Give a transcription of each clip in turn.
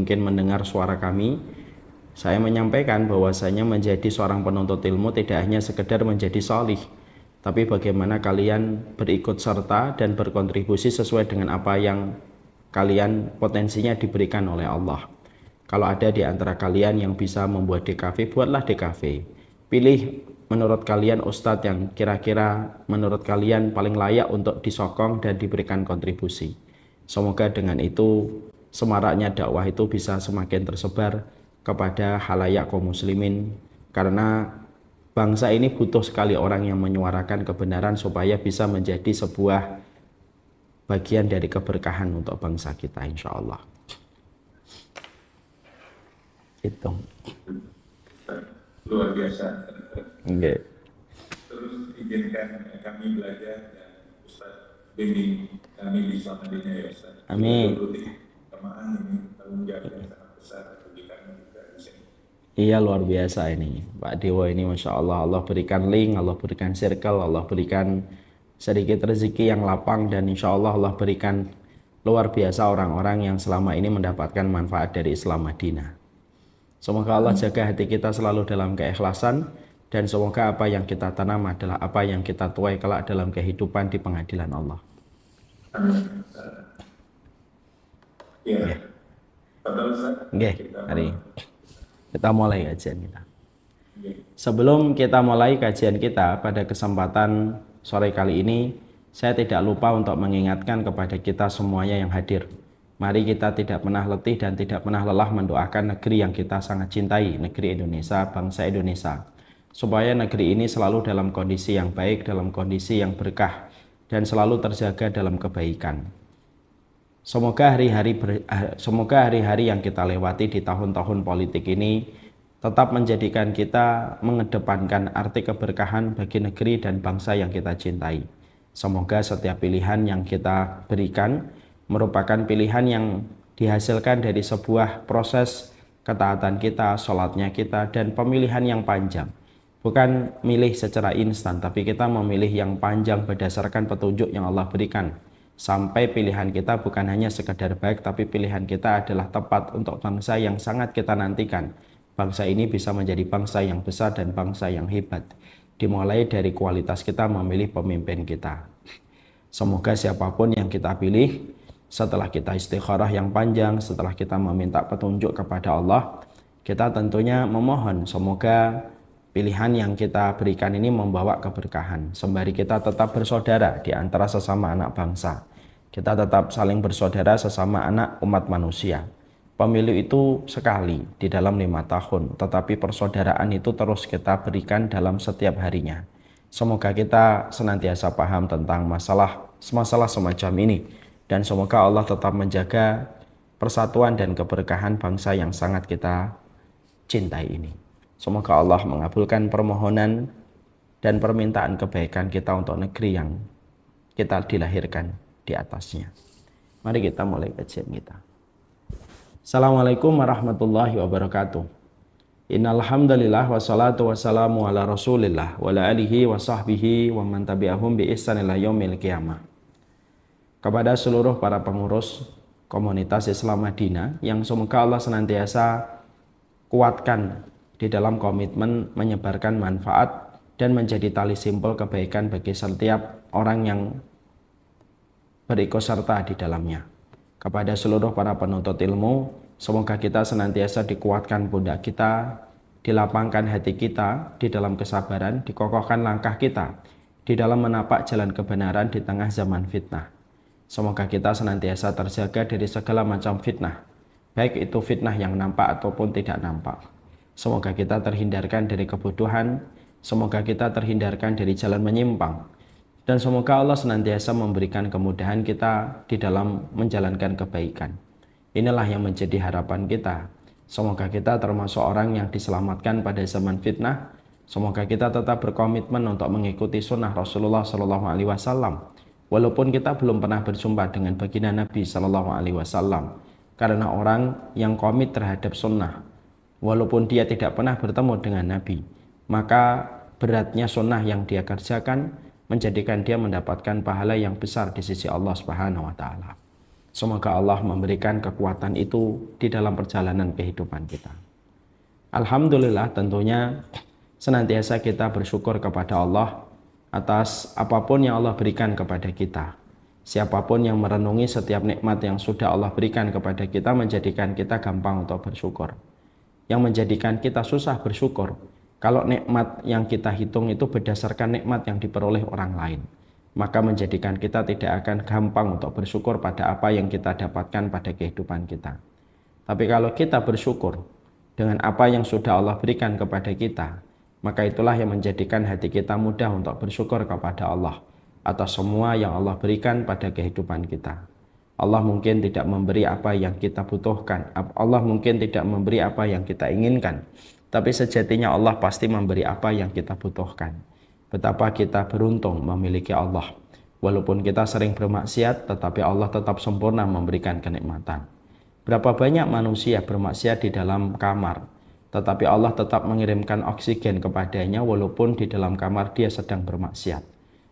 mungkin mendengar suara kami, saya menyampaikan bahwasanya menjadi seorang penuntut ilmu tidak hanya sekedar menjadi sholih, tapi bagaimana kalian berikut serta dan berkontribusi sesuai dengan apa yang kalian potensinya diberikan oleh Allah. Kalau ada di antara kalian yang bisa membuat DKV, buatlah DKV. Pilih menurut kalian ustadz yang kira-kira menurut kalian paling layak untuk disokong dan diberikan kontribusi. Semoga dengan itu semaraknya dakwah itu bisa semakin tersebar kepada halayak kaum muslimin, karena bangsa ini butuh sekali orang yang menyuarakan kebenaran supaya bisa menjadi sebuah bagian dari keberkahan untuk bangsa kita, insya Allah. Itu luar biasa. okay. Terus izinkan kami belajar dan Ustaz bimbing kami di Madinah ya Ustaz. Amin. Kemahan ini tanggung jawab yang sangat besar bagi kami juga di sini. Iya, luar biasa ini Pak Dewa ini, Masya Allah. Allah berikan link, Allah berikan circle, Allah berikan sedikit rezeki yang lapang, dan insya Allah Allah berikan luar biasa orang-orang yang selama ini mendapatkan manfaat dari Islam Madinah. Semoga Allah jaga hati kita selalu dalam keikhlasan, dan semoga apa yang kita tanam adalah apa yang kita tuai kelak dalam kehidupan di pengadilan Allah. Iya. Oke, hari kita mulai kajian kita. Sebelum kita mulai kajian kita pada kesempatan sore kali ini, saya tidak lupa untuk mengingatkan kepada kita semuanya yang hadir. Mari kita tidak pernah letih dan tidak pernah lelah mendoakan negeri yang kita sangat cintai, negeri Indonesia, bangsa Indonesia, supaya negeri ini selalu dalam kondisi yang baik, dalam kondisi yang berkah, dan selalu terjaga dalam kebaikan. Semoga hari-hari yang kita lewati di tahun-tahun politik ini tetap menjadikan kita mengedepankan arti keberkahan bagi negeri dan bangsa yang kita cintai. Semoga setiap pilihan yang kita berikan merupakan pilihan yang dihasilkan dari sebuah proses ketaatan kita, sholatnya kita, dan pemilihan yang panjang. Bukan milih secara instan, tapi kita memilih yang panjang berdasarkan petunjuk yang Allah berikan. Sampai pilihan kita bukan hanya sekedar baik, tapi pilihan kita adalah tepat untuk bangsa yang sangat kita nantikan. Bangsa ini bisa menjadi bangsa yang besar dan bangsa yang hebat. Dimulai dari kualitas kita memilih pemimpin kita. Semoga siapapun yang kita pilih, setelah kita istikharah yang panjang, setelah kita meminta petunjuk kepada Allah, kita tentunya memohon semoga pilihan yang kita berikan ini membawa keberkahan. Sembari kita tetap bersaudara di antara sesama anak bangsa, kita tetap saling bersaudara sesama anak umat manusia. Pemilu itu sekali di dalam 5 tahun, tetapi persaudaraan itu terus kita berikan dalam setiap harinya. Semoga kita senantiasa paham tentang masalah semacam ini, dan semoga Allah tetap menjaga persatuan dan keberkahan bangsa yang sangat kita cintai ini. Semoga Allah mengabulkan permohonan dan permintaan kebaikan kita untuk negeri yang kita dilahirkan di atasnya. Mari kita mulai kajian kita. Assalamualaikum warahmatullahi wabarakatuh. Innal hamdalillah wassalatu wassalamu ala Rasulillah wa ala alihi wa sahbihi wa man tabi'ahum bi ihsan ila yaumil qiyamah. Kepada seluruh para pengurus komunitas Islam Madinah yang semoga Allah senantiasa kuatkan di dalam komitmen menyebarkan manfaat dan menjadi tali simpul kebaikan bagi setiap orang yang berikut serta di dalamnya. Kepada seluruh para penuntut ilmu, semoga kita senantiasa dikuatkan pundak kita, dilapangkan hati kita di dalam kesabaran, dikokohkan langkah kita di dalam menapak jalan kebenaran di tengah zaman fitnah. Semoga kita senantiasa terjaga dari segala macam fitnah, baik itu fitnah yang nampak ataupun tidak nampak. Semoga kita terhindarkan dari kebodohan, semoga kita terhindarkan dari jalan menyimpang, dan semoga Allah senantiasa memberikan kemudahan kita di dalam menjalankan kebaikan. Inilah yang menjadi harapan kita. Semoga kita termasuk orang yang diselamatkan pada zaman fitnah. Semoga kita tetap berkomitmen untuk mengikuti sunnah Rasulullah SAW. Walaupun kita belum pernah berjumpa dengan baginda Nabi SAW. Karena orang yang komit terhadap sunnah, walaupun dia tidak pernah bertemu dengan Nabi, maka beratnya sunnah yang dia kerjakan menjadikan dia mendapatkan pahala yang besar di sisi Allah Subhanahu wa Ta'ala. Semoga Allah memberikan kekuatan itu di dalam perjalanan kehidupan kita. Alhamdulillah, tentunya senantiasa kita bersyukur kepada Allah atas apapun yang Allah berikan kepada kita. Siapapun yang merenungi setiap nikmat yang sudah Allah berikan kepada kita menjadikan kita gampang untuk bersyukur. Yang menjadikan kita susah bersyukur kalau nikmat yang kita hitung itu berdasarkan nikmat yang diperoleh orang lain, maka menjadikan kita tidak akan gampang untuk bersyukur pada apa yang kita dapatkan pada kehidupan kita. Tapi kalau kita bersyukur dengan apa yang sudah Allah berikan kepada kita, maka itulah yang menjadikan hati kita mudah untuk bersyukur kepada Allah atas semua yang Allah berikan pada kehidupan kita. Allah mungkin tidak memberi apa yang kita butuhkan, Allah mungkin tidak memberi apa yang kita inginkan, tapi sejatinya Allah pasti memberi apa yang kita butuhkan. Betapa kita beruntung memiliki Allah. Walaupun kita sering bermaksiat, tetapi Allah tetap sempurna memberikan kenikmatan. Berapa banyak manusia bermaksiat di dalam kamar, tetapi Allah tetap mengirimkan oksigen kepadanya walaupun di dalam kamar dia sedang bermaksiat.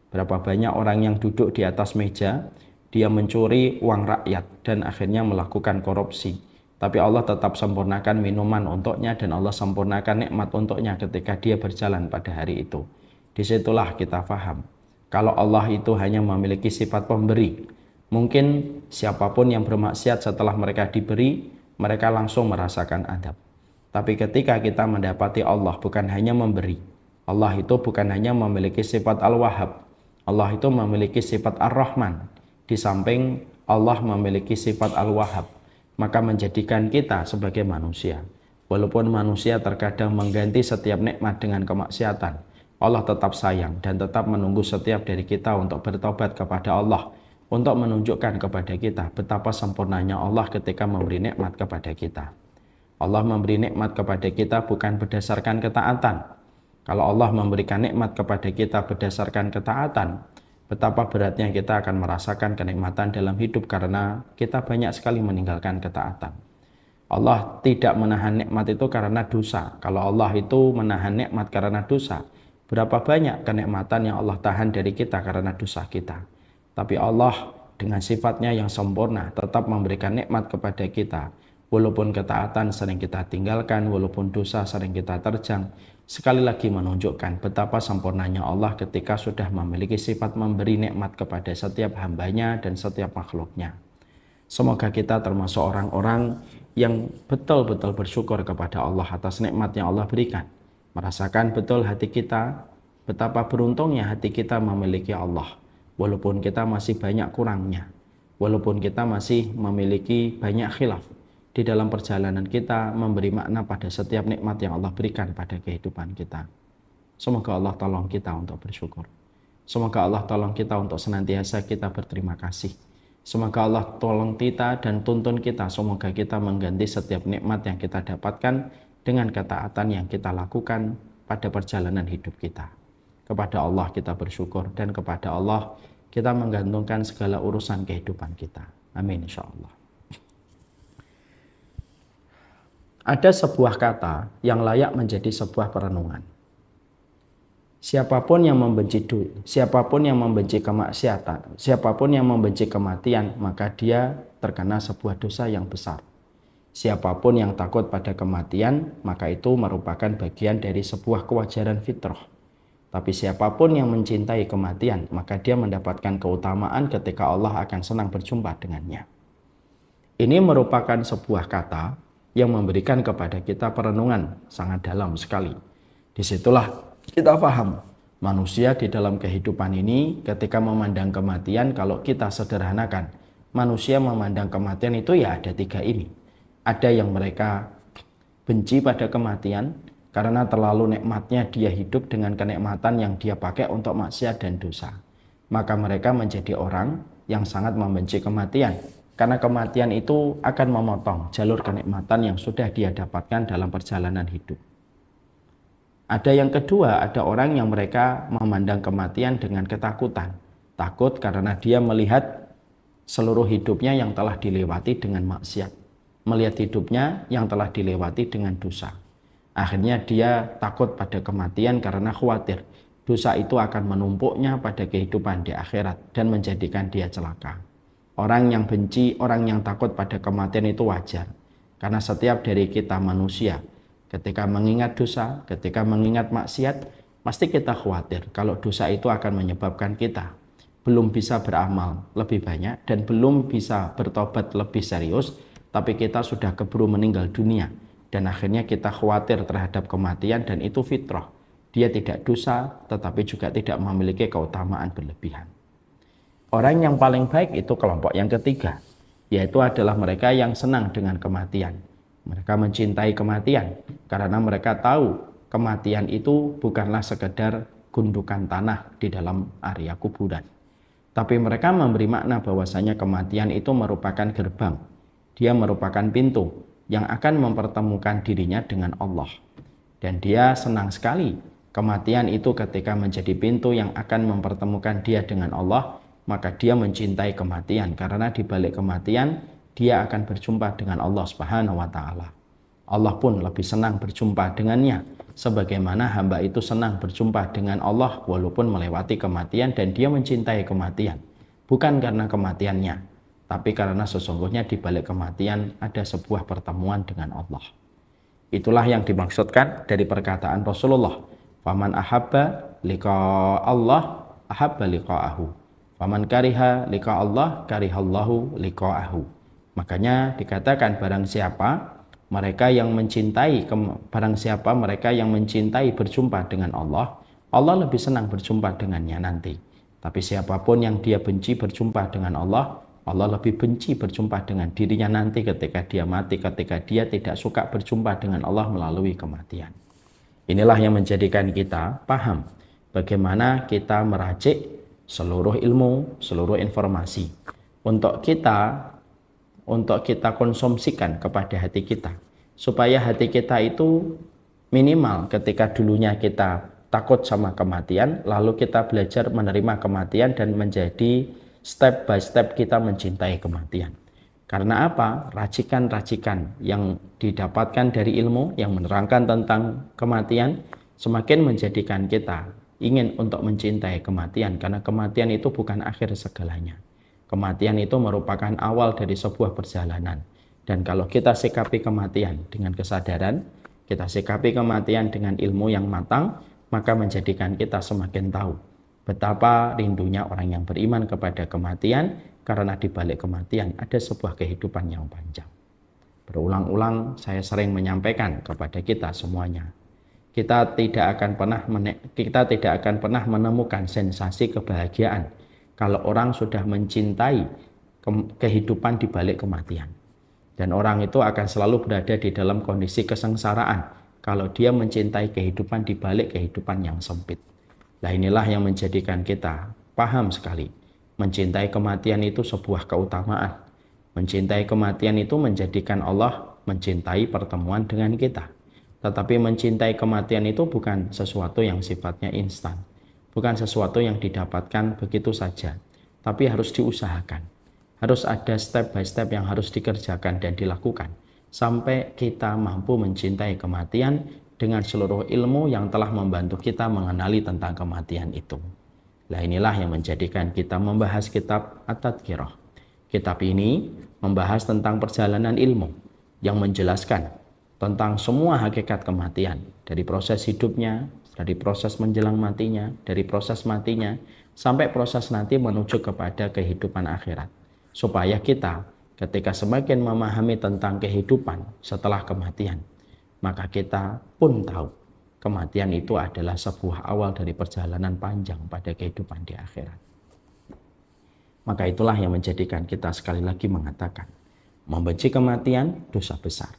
Berapa banyak orang yang duduk di atas meja, dia mencuri uang rakyat dan akhirnya melakukan korupsi. Tapi Allah tetap sempurnakan minuman untuknya dan Allah sempurnakan nikmat untuknya ketika dia berjalan pada hari itu. Disitulah kita paham kalau Allah itu hanya memiliki sifat pemberi. Mungkin siapapun yang bermaksiat setelah mereka diberi, mereka langsung merasakan adab. Tapi ketika kita mendapati Allah bukan hanya memberi, Allah itu bukan hanya memiliki sifat Al-Wahhab, Allah itu memiliki sifat Ar-Rahman. Di samping Allah memiliki sifat Al-Wahhab, maka menjadikan kita sebagai manusia, walaupun manusia terkadang mengganti setiap nikmat dengan kemaksiatan, Allah tetap sayang dan tetap menunggu setiap dari kita untuk bertobat kepada Allah, untuk menunjukkan kepada kita betapa sempurnanya Allah ketika memberi nikmat kepada kita. Allah memberi nikmat kepada kita bukan berdasarkan ketaatan. Kalau Allah memberikan nikmat kepada kita berdasarkan ketaatan, betapa beratnya kita akan merasakan kenikmatan dalam hidup karena kita banyak sekali meninggalkan ketaatan. Allah tidak menahan nikmat itu karena dosa. Kalau Allah itu menahan nikmat karena dosa, berapa banyak kenikmatan yang Allah tahan dari kita karena dosa kita. Tapi Allah dengan sifatnya yang sempurna tetap memberikan nikmat kepada kita. Walaupun ketaatan sering kita tinggalkan, walaupun dosa sering kita terjang, sekali lagi menunjukkan betapa sempurnanya Allah ketika sudah memiliki sifat memberi nikmat kepada setiap hambanya dan setiap makhluknya. Semoga kita termasuk orang-orang yang betul-betul bersyukur kepada Allah atas nikmat yang Allah berikan. Merasakan betul hati kita, betapa beruntungnya hati kita memiliki Allah. Walaupun kita masih banyak kurangnya, walaupun kita masih memiliki banyak khilaf, di dalam perjalanan kita memberi makna pada setiap nikmat yang Allah berikan pada kehidupan kita. Semoga Allah tolong kita untuk bersyukur. Semoga Allah tolong kita untuk senantiasa kita berterima kasih. Semoga Allah tolong kita dan tuntun kita. Semoga kita mengganti setiap nikmat yang kita dapatkan dengan ketaatan yang kita lakukan pada perjalanan hidup kita. Kepada Allah kita bersyukur dan kepada Allah kita menggantungkan segala urusan kehidupan kita. Amin insyaallah. Ada sebuah kata yang layak menjadi sebuah perenungan. Siapapun yang membenci duit, siapapun yang membenci kemaksiatan, siapapun yang membenci kematian, maka dia terkena sebuah dosa yang besar. Siapapun yang takut pada kematian, maka itu merupakan bagian dari sebuah kewajaran fitrah. Tapi siapapun yang mencintai kematian, maka dia mendapatkan keutamaan ketika Allah akan senang berjumpa dengannya. Ini merupakan sebuah kata yang memberikan kepada kita perenungan sangat dalam sekali. Disitulah kita paham manusia di dalam kehidupan ini ketika memandang kematian, kalau kita sederhanakan, manusia memandang kematian itu ya ada tiga ini. Ada yang mereka benci pada kematian karena terlalu nikmatnya dia hidup dengan kenikmatan yang dia pakai untuk maksiat dan dosa. Maka mereka menjadi orang yang sangat membenci kematian karena kematian itu akan memotong jalur kenikmatan yang sudah dia dapatkan dalam perjalanan hidup. Ada yang kedua, ada orang yang mereka memandang kematian dengan ketakutan. Takut karena dia melihat seluruh hidupnya yang telah dilewati dengan maksiat. Melihat hidupnya yang telah dilewati dengan dosa. Akhirnya dia takut pada kematian karena khawatir dosa itu akan menumpuknya pada kehidupan di akhirat dan menjadikan dia celaka. Orang yang benci, orang yang takut pada kematian itu wajar. Karena setiap dari kita manusia, ketika mengingat dosa, ketika mengingat maksiat, pasti kita khawatir kalau dosa itu akan menyebabkan kita belum bisa beramal lebih banyak dan belum bisa bertobat lebih serius, tapi kita sudah keburu meninggal dunia. Dan akhirnya kita khawatir terhadap kematian, dan itu fitrah. Dia tidak dosa, tetapi juga tidak memiliki keutamaan berlebihan. Orang yang paling baik itu kelompok yang ketiga, yaitu adalah mereka yang senang dengan kematian. Mereka mencintai kematian karena mereka tahu kematian itu bukanlah sekedar gundukan tanah di dalam area kuburan. Tapi mereka memberi makna bahwasanya kematian itu merupakan gerbang. Dia merupakan pintu yang akan mempertemukan dirinya dengan Allah. Dan dia senang sekali kematian itu ketika menjadi pintu yang akan mempertemukan dia dengan Allah. Maka dia mencintai kematian karena di balik kematian dia akan berjumpa dengan Allah Subhanahu wa taala. Allah pun lebih senang berjumpa dengannya sebagaimana hamba itu senang berjumpa dengan Allah walaupun melewati kematian, dan dia mencintai kematian bukan karena kematiannya, tapi karena sesungguhnya di balik kematian ada sebuah pertemuan dengan Allah. Itulah yang dimaksudkan dari perkataan Rasulullah, faman ahabba liqa Allah ahabba liqa'ahu. Faman kariha liqa Allah karihallahu liqa'ahu. Makanya dikatakan barang siapa mereka yang mencintai berjumpa dengan Allah, Allah lebih senang berjumpa dengannya nanti. Tapi siapapun yang dia benci berjumpa dengan Allah, Allah lebih benci berjumpa dengan dirinya nanti ketika dia mati, ketika dia tidak suka berjumpa dengan Allah melalui kematian. Inilah yang menjadikan kita paham bagaimana kita meracik seluruh ilmu, seluruh informasi untuk kita konsumsikan kepada hati kita, supaya hati kita itu minimal ketika dulunya kita takut sama kematian, lalu kita belajar menerima kematian dan menjadi step by step kita mencintai kematian. Karena apa? Racikan-racikan yang didapatkan dari ilmu yang menerangkan tentang kematian semakin menjadikan kita ingin untuk mencintai kematian, karena kematian itu bukan akhir segalanya. Kematian itu merupakan awal dari sebuah perjalanan. Dan kalau kita sikapi kematian dengan kesadaran, kita sikapi kematian dengan ilmu yang matang, maka menjadikan kita semakin tahu betapa rindunya orang yang beriman kepada kematian, karena di balik kematian ada sebuah kehidupan yang panjang. Berulang-ulang saya sering menyampaikan kepada kita semuanya, kita tidak akan pernah menemukan sensasi kebahagiaan kalau orang sudah mencintai kehidupan di balik kematian. Dan orang itu akan selalu berada di dalam kondisi kesengsaraan kalau dia mencintai kehidupan di balik kehidupan yang sempit. Nah, inilah yang menjadikan kita paham sekali, mencintai kematian itu sebuah keutamaan. Mencintai kematian itu menjadikan Allah mencintai pertemuan dengan kita. Tetapi mencintai kematian itu bukan sesuatu yang sifatnya instan, bukan sesuatu yang didapatkan begitu saja, tapi harus diusahakan. Harus ada step by step yang harus dikerjakan dan dilakukan sampai kita mampu mencintai kematian dengan seluruh ilmu yang telah membantu kita mengenali tentang kematian itu. Nah, inilah yang menjadikan kita membahas kitab At-Tadhkirah. Kitab ini membahas tentang perjalanan ilmu yang menjelaskan tentang semua hakikat kematian, dari proses hidupnya, dari proses menjelang matinya, dari proses matinya, sampai proses nanti menuju kepada kehidupan akhirat. Supaya kita ketika semakin memahami tentang kehidupan setelah kematian, maka kita pun tahu kematian itu adalah sebuah awal dari perjalanan panjang pada kehidupan di akhirat. Maka itulah yang menjadikan kita sekali lagi mengatakan, membenci kematian dosa besar.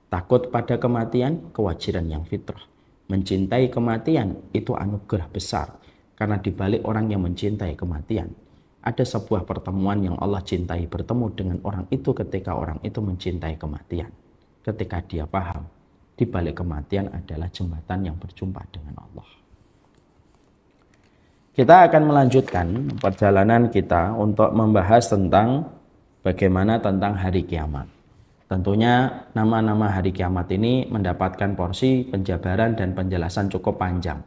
Takut pada kematian, kewajiban yang fitrah. Mencintai kematian itu anugerah besar. Karena di balik orang yang mencintai kematian, ada sebuah pertemuan yang Allah cintai bertemu dengan orang itu ketika orang itu mencintai kematian. Ketika dia paham, di balik kematian adalah jembatan yang berjumpa dengan Allah. Kita akan melanjutkan perjalanan kita untuk membahas tentang bagaimana tentang hari kiamat. Tentunya nama-nama hari kiamat ini mendapatkan porsi penjabaran dan penjelasan cukup panjang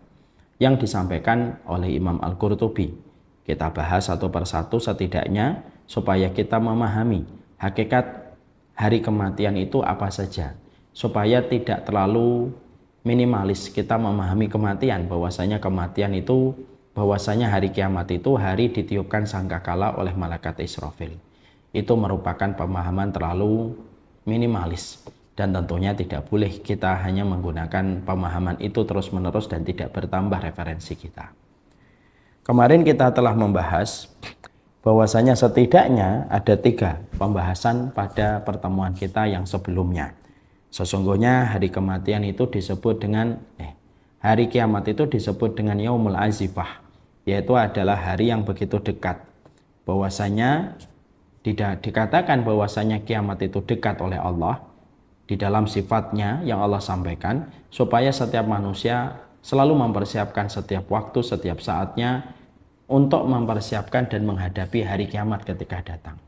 yang disampaikan oleh Imam Al-Qurtubi. Kita bahas satu persatu setidaknya supaya kita memahami hakikat hari kematian itu apa saja, supaya tidak terlalu minimalis kita memahami kematian, bahwasanya kematian itu, bahwasanya hari kiamat itu hari ditiupkan sangkakala oleh malaikat Israfil. Itu merupakan pemahaman terlalu minimalis, dan tentunya tidak boleh kita hanya menggunakan pemahaman itu terus-menerus dan tidak bertambah referensi kita. Kemarin kita telah membahas bahwasanya setidaknya ada 3 pembahasan pada pertemuan kita yang sebelumnya. Sesungguhnya hari kematian itu disebut dengan hari kiamat itu disebut dengan Yaumul Azifah, yaitu adalah hari yang begitu dekat. Bahwasanya tidak dikatakan bahwasanya kiamat itu dekat oleh Allah di dalam sifatnya yang Allah sampaikan, supaya setiap manusia selalu mempersiapkan setiap waktu, setiap saatnya untuk mempersiapkan dan menghadapi hari kiamat ketika datang.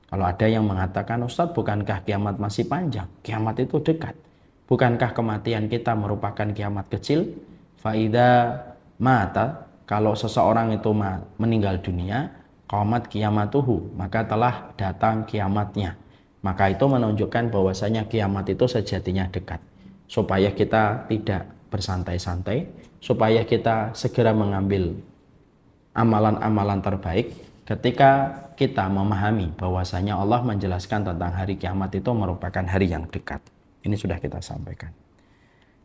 Kalau ada yang mengatakan, Ustadz, bukankah kiamat masih panjang? Kiamat itu dekat. Bukankah kematian kita merupakan kiamat kecil? Faida mata, kalau seseorang itu meninggal dunia, qamat kiamatuhu, maka telah datang kiamatnya. Maka itu menunjukkan bahwasanya kiamat itu sejatinya dekat. Supaya kita tidak bersantai-santai, supaya kita segera mengambil amalan-amalan terbaik ketika kita memahami bahwasanya Allah menjelaskan tentang hari kiamat itu merupakan hari yang dekat. Ini sudah kita sampaikan.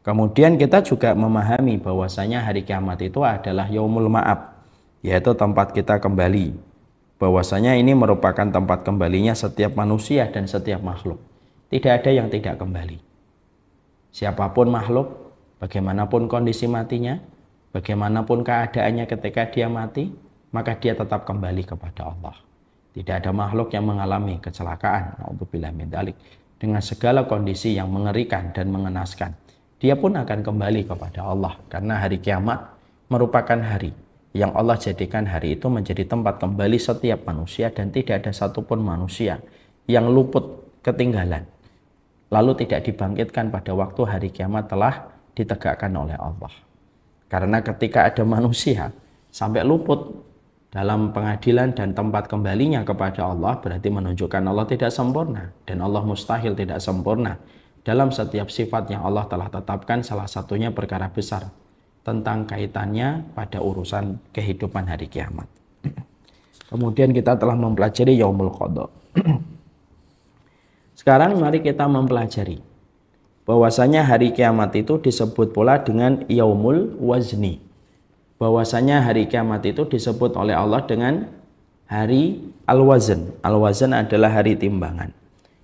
Kemudian kita juga memahami bahwasanya hari kiamat itu adalah yaumul ma'ab, yaitu tempat kita kembali. Bahwasanya ini merupakan tempat kembalinya setiap manusia dan setiap makhluk. Tidak ada yang tidak kembali. Siapapun makhluk, bagaimanapun kondisi matinya, bagaimanapun keadaannya ketika dia mati, maka dia tetap kembali kepada Allah. Tidak ada makhluk yang mengalami kecelakaan, naudzubillah min dzalik, dengan segala kondisi yang mengerikan dan mengenaskan. Dia pun akan kembali kepada Allah, karena hari kiamat merupakan hari yang Allah jadikan hari itu menjadi tempat kembali setiap manusia, dan tidak ada satupun manusia yang luput ketinggalan lalu tidak dibangkitkan pada waktu hari kiamat telah ditegakkan oleh Allah. Karena ketika ada manusia sampai luput dalam pengadilan dan tempat kembalinya kepada Allah, berarti menunjukkan Allah tidak sempurna, dan Allah mustahil tidak sempurna dalam setiap sifat yang Allah telah tetapkan, salah satunya perkara besar tentang kaitannya pada urusan kehidupan hari kiamat. Kemudian kita telah mempelajari Yaumul Qadha. Sekarang mari kita mempelajari bahwasanya hari kiamat itu disebut pula dengan Yaumul Wazni. Bahwasanya hari kiamat itu disebut oleh Allah dengan hari Al-Wazn. Al-Wazn adalah hari timbangan.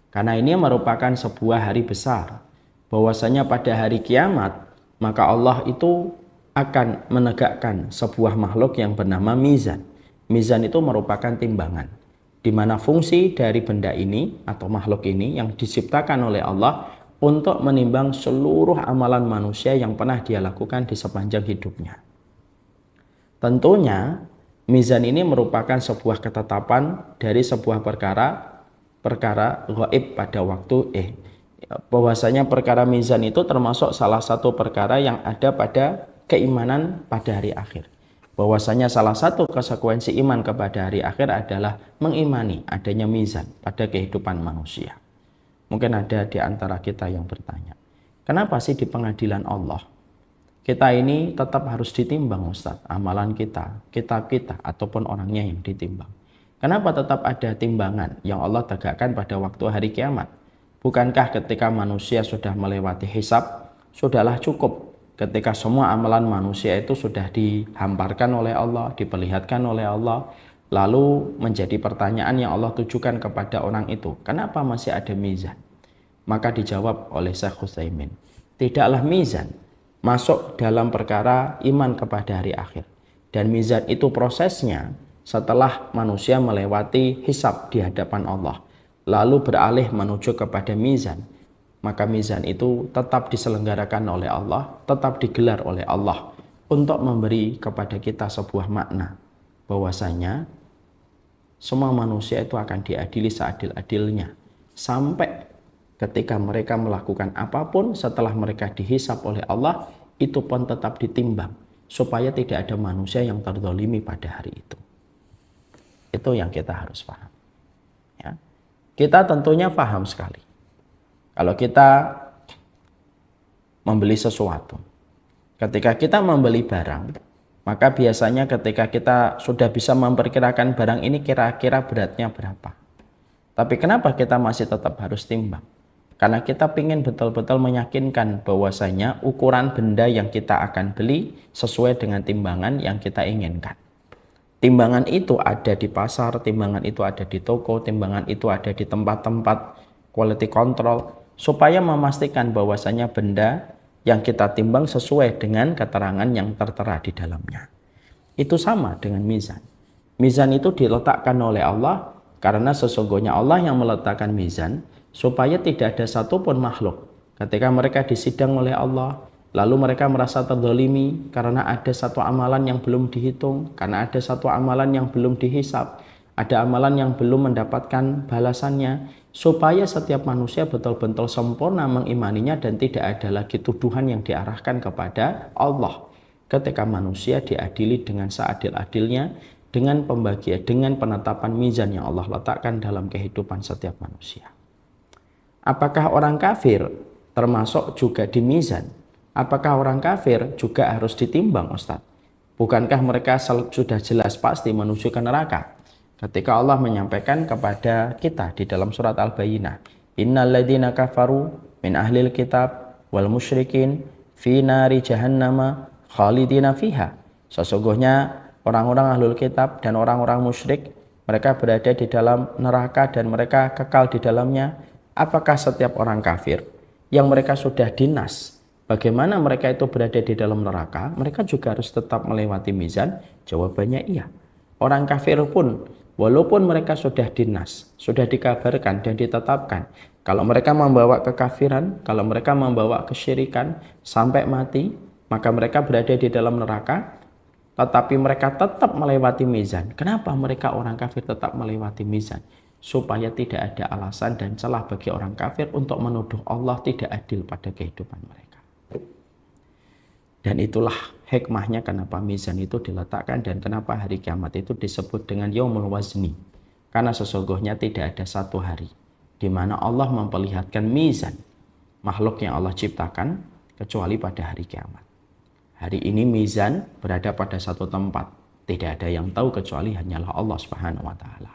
Karena ini merupakan sebuah hari besar. Bahwasanya pada hari kiamat, maka Allah itu akan menegakkan sebuah makhluk yang bernama mizan. Mizan itu merupakan timbangan, di mana fungsi dari benda ini atau makhluk ini yang diciptakan oleh Allah untuk menimbang seluruh amalan manusia yang pernah dia lakukan di sepanjang hidupnya. Tentunya mizan ini merupakan sebuah ketetapan dari sebuah perkara gaib pada waktu bahwasanya perkara mizan itu termasuk salah satu perkara yang ada pada keimanan pada hari akhir. Bahwasanya salah satu konsekuensi iman kepada hari akhir adalah mengimani adanya mizan pada kehidupan manusia. Mungkin ada di antara kita yang bertanya, kenapa sih di pengadilan Allah kita ini tetap harus ditimbang, Ustadz, amalan kita, kitab kita, ataupun orangnya yang ditimbang? Kenapa tetap ada timbangan yang Allah tegakkan pada waktu hari kiamat? Bukankah ketika manusia sudah melewati hisab, sudahlah cukup ketika semua amalan manusia itu sudah dihamparkan oleh Allah, diperlihatkan oleh Allah, lalu menjadi pertanyaan yang Allah tujukan kepada orang itu, kenapa masih ada mizan? Maka dijawab oleh Syekh Utsaimin, tidaklah mizan masuk dalam perkara iman kepada hari akhir. Dan mizan itu prosesnya setelah manusia melewati hisab di hadapan Allah, lalu beralih menuju kepada mizan. Maka mizan itu tetap diselenggarakan oleh Allah, tetap digelar oleh Allah untuk memberi kepada kita sebuah makna bahwasanya semua manusia itu akan diadili seadil-adilnya sampai ketika mereka melakukan apapun setelah mereka dihisab oleh Allah, itu pun tetap ditimbang supaya tidak ada manusia yang terzalimi pada hari itu. Itu yang kita harus paham. Kita tentunya paham sekali. Kalau kita membeli sesuatu, ketika kita membeli barang, maka biasanya ketika kita sudah bisa memperkirakan barang ini kira-kira beratnya berapa. Tapi kenapa kita masih tetap harus timbang? Karena kita ingin betul-betul meyakinkan bahwasanya ukuran benda yang kita akan beli sesuai dengan timbangan yang kita inginkan. Timbangan itu ada di pasar, timbangan itu ada di toko, timbangan itu ada di tempat-tempat quality control, supaya memastikan bahwasanya benda yang kita timbang sesuai dengan keterangan yang tertera di dalamnya. Itu sama dengan mizan. Mizan itu diletakkan oleh Allah karena sesungguhnya Allah yang meletakkan mizan supaya tidak ada satupun makhluk ketika mereka disidang oleh Allah, lalu mereka merasa terdolimi karena ada satu amalan yang belum dihitung, karena ada satu amalan yang belum dihisap, ada amalan yang belum mendapatkan balasannya, supaya setiap manusia betul-betul sempurna mengimaninya dan tidak ada lagi tuduhan yang diarahkan kepada Allah. Ketika manusia diadili dengan seadil-adilnya, dengan pembagian, dengan penetapan mizan yang Allah letakkan dalam kehidupan setiap manusia. Apakah orang kafir termasuk juga di mizan? Apakah orang kafir juga harus ditimbang, Ustaz? Bukankah mereka sudah jelas pasti menuju ke neraka? Ketika Allah menyampaikan kepada kita di dalam surat Al-Bayyinah, Innal ladzina kafaru min ahlil kitab wal musyrikin fi nari jahannama khalidina fiha. Sesungguhnya orang-orang ahlul kitab dan orang-orang musyrik, mereka berada di dalam neraka dan mereka kekal di dalamnya. Apakah setiap orang kafir yang mereka sudah dinas bagaimana mereka itu berada di dalam neraka, mereka juga harus tetap melewati mizan? Jawabannya iya. Orang kafir pun, walaupun mereka sudah dinas, sudah dikabarkan dan ditetapkan, kalau mereka membawa kekafiran, kalau mereka membawa kesyirikan sampai mati, maka mereka berada di dalam neraka, tetapi mereka tetap melewati mizan. Kenapa mereka orang kafir tetap melewati mizan? Supaya tidak ada alasan dan celah bagi orang kafir untuk menuduh Allah tidak adil pada kehidupan mereka. Dan itulah hikmahnya kenapa mizan itu diletakkan dan kenapa hari kiamat itu disebut dengan Yaumul Wazni. Karena sesungguhnya tidak ada satu hari di mana Allah memperlihatkan mizan makhluk yang Allah ciptakan kecuali pada hari kiamat. Hari ini mizan berada pada satu tempat. Tidak ada yang tahu kecuali hanyalah Allah Subhanahu wa taala.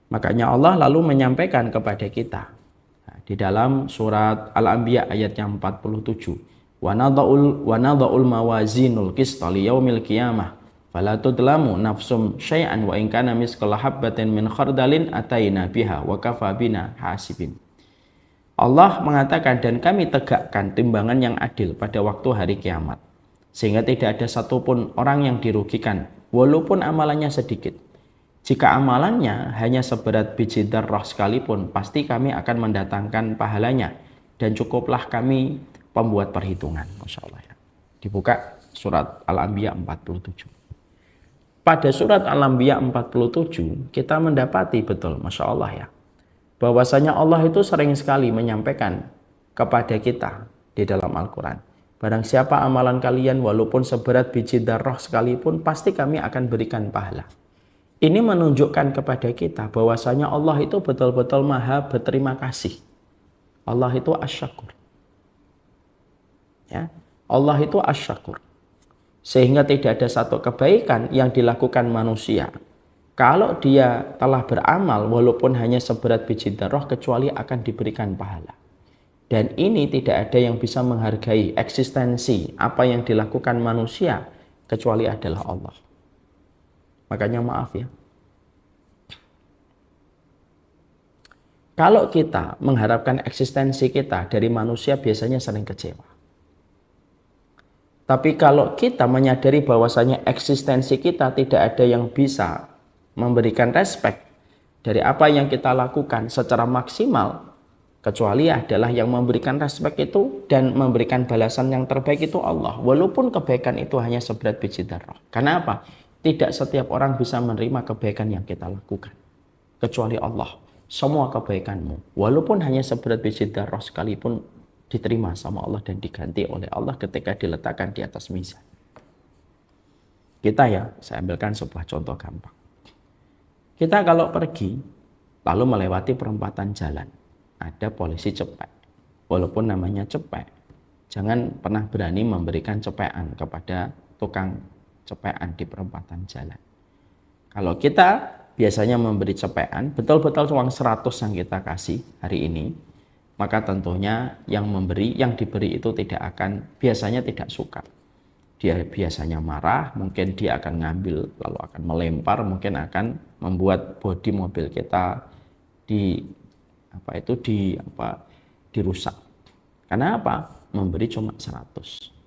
Makanya Allah lalu menyampaikan kepada kita di dalam surat Al-Anbiya ayat yang 47, wa nadha'ul mawazinul qista liyaumil qiyamah fala tudlamu nafsum syai'an wa in kana misqala habbatin min khardalin ataina biha wa kafa bina hasibin. Allah mengatakan, dan kami tegakkan timbangan yang adil pada waktu hari kiamat sehingga tidak ada satupun orang yang dirugikan walaupun amalannya sedikit. Jika amalannya hanya seberat biji dzarrah sekalipun, pasti kami akan mendatangkan pahalanya. Dan cukuplah kami pembuat perhitungan. Masya Allah ya. Dibuka surat Al-Anbiya 47. Pada surat Al-Anbiya 47, kita mendapati betul, Masya Allah ya, bahwasanya Allah itu sering sekali menyampaikan kepada kita di dalam Al-Quran. Barang siapa amalan kalian walaupun seberat biji dzarrah sekalipun, pasti kami akan berikan pahala. Ini menunjukkan kepada kita bahwasanya Allah itu betul-betul maha berterima kasih. Allah itu asy-syakur. Ya, Allah itu asy-syakur. Sehingga tidak ada satu kebaikan yang dilakukan manusia kalau dia telah beramal walaupun hanya seberat biji dzarrah kecuali akan diberikan pahala. Dan ini tidak ada yang bisa menghargai eksistensi apa yang dilakukan manusia kecuali adalah Allah. Makanya maaf ya, kalau kita mengharapkan eksistensi kita dari manusia biasanya sering kecewa. Tapi kalau kita menyadari bahwasanya eksistensi kita tidak ada yang bisa memberikan respect dari apa yang kita lakukan secara maksimal, kecuali adalah yang memberikan respect itu dan memberikan balasan yang terbaik itu Allah. Walaupun kebaikan itu hanya seberat biji dzarrah. Karena apa? Tidak setiap orang bisa menerima kebaikan yang kita lakukan. Kecuali Allah. Semua kebaikanmu, walaupun hanya seberat biji dzarrah sekalipun, diterima sama Allah dan diganti oleh Allah ketika diletakkan di atas mizan. Kita ya, saya ambilkan sebuah contoh gampang. Kita kalau pergi, lalu melewati perempatan jalan. Ada polisi cepek. Walaupun namanya cepek, jangan pernah berani memberikan cepekan kepada tukang cepekan di perempatan jalan. Kalau kita biasanya memberi cepekan, betul-betul uang 100 yang kita kasih hari ini, maka tentunya yang diberi itu biasanya tidak suka. Dia biasanya marah, mungkin dia akan ngambil lalu akan melempar, mungkin akan membuat bodi mobil kita dirusak. Karena apa? Memberi cuma 100.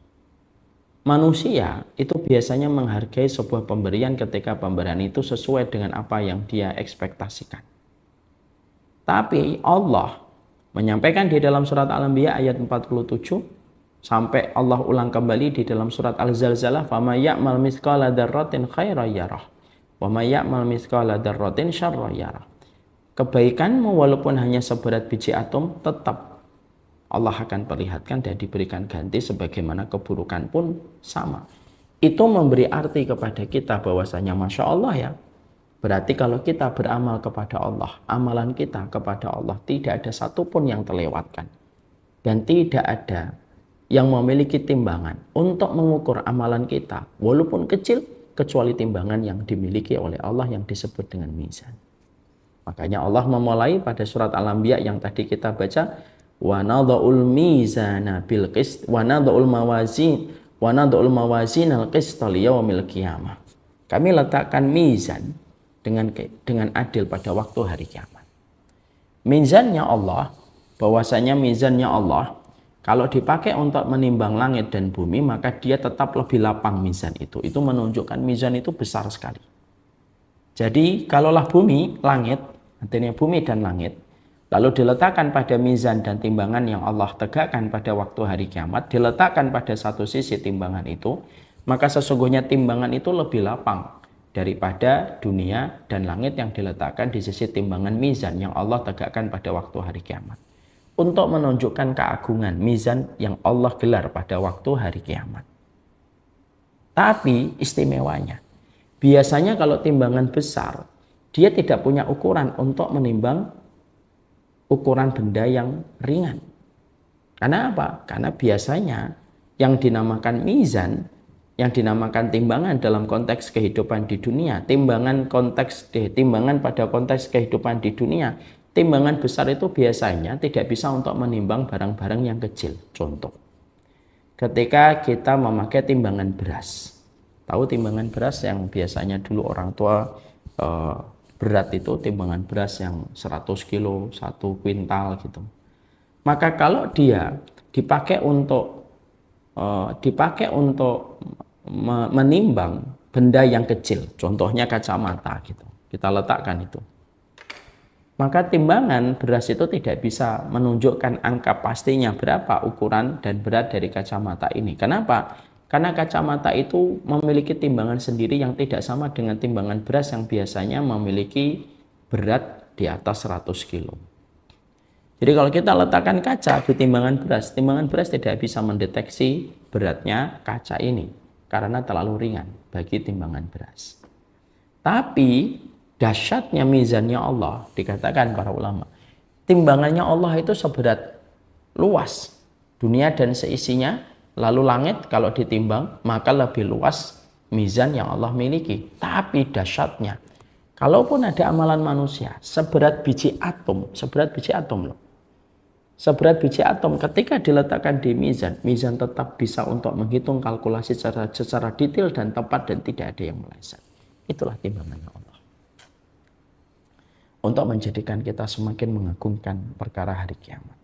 Manusia itu biasanya menghargai sebuah pemberian ketika pemberian itu sesuai dengan apa yang dia ekspektasikan. Tapi Allah menyampaikan di dalam surat Al-Anbiya ayat 47 sampai Allah ulang kembali di dalam surat Al-Zalzalah, "Fama ya'mal mithqala dzarratin khairan yarah, wa may ya'mal mithqala dzarratin syarran yarah." Kebaikanmu walaupun hanya seberat biji atom, tetap Allah akan perlihatkan dan diberikan ganti, sebagaimana keburukan pun sama. Itu memberi arti kepada kita bahwasanya Masya Allah ya. Berarti kalau kita beramal kepada Allah, amalan kita kepada Allah tidak ada satupun yang terlewatkan. Dan tidak ada yang memiliki timbangan untuk mengukur amalan kita, walaupun kecil, kecuali timbangan yang dimiliki oleh Allah yang disebut dengan mizan. Makanya Allah memulai pada surat Al-Anbiya yang tadi kita baca, wa nadha'ul mizana bil qist wa nadha'ul mawazin al qist liyaumil qiyamah. Kami letakkan mizan dengan adil pada waktu hari kiamat. Mizannya Allah, bahwasanya mizannya Allah kalau dipakai untuk menimbang langit dan bumi, maka dia tetap lebih lapang mizan itu. Itu menunjukkan mizan itu besar sekali. Jadi kalaulah bumi, langit, artinya bumi dan langit, lalu diletakkan pada mizan dan timbangan yang Allah tegakkan pada waktu hari kiamat, diletakkan pada satu sisi timbangan itu, maka sesungguhnya timbangan itu lebih lapang daripada dunia dan langit yang diletakkan di sisi timbangan mizan yang Allah tegakkan pada waktu hari kiamat. Untuk menunjukkan keagungan mizan yang Allah gelar pada waktu hari kiamat. Tapi istimewanya, biasanya kalau timbangan besar, dia tidak punya ukuran untuk menimbang ukuran benda yang ringan. Karena apa? Karena biasanya yang dinamakan mizan, yang dinamakan timbangan dalam konteks kehidupan di dunia, timbangan pada konteks kehidupan di dunia, timbangan besar itu biasanya tidak bisa untuk menimbang barang-barang yang kecil. Contoh, ketika kita memakai timbangan beras, tahu timbangan beras yang biasanya dulu orang tua berat itu timbangan beras yang 100 kilo, 1 kuintal gitu. Maka kalau dia dipakai untuk menimbang benda yang kecil, contohnya kacamata gitu, kita letakkan itu. Maka timbangan beras itu tidak bisa menunjukkan angka pastinya berapa ukuran dan berat dari kacamata ini. Kenapa? Karena kacamata itu memiliki timbangan sendiri yang tidak sama dengan timbangan beras yang biasanya memiliki berat di atas 100 kilo. Jadi kalau kita letakkan kaca di timbangan beras tidak bisa mendeteksi beratnya kaca ini karena terlalu ringan bagi timbangan beras. Tapi dahsyatnya mizannya Allah, dikatakan para ulama, timbangannya Allah itu seberat luas dunia dan seisinya. Lalu langit kalau ditimbang, maka lebih luas mizan yang Allah miliki. Tapi dahsyatnya, kalaupun ada amalan manusia seberat biji atom loh. Seberat biji atom ketika diletakkan di mizan, mizan tetap bisa untuk menghitung kalkulasi secara detail dan tepat dan tidak ada yang meleset. Itulah timbangannya Allah. Untuk menjadikan kita semakin mengagungkan perkara hari kiamat.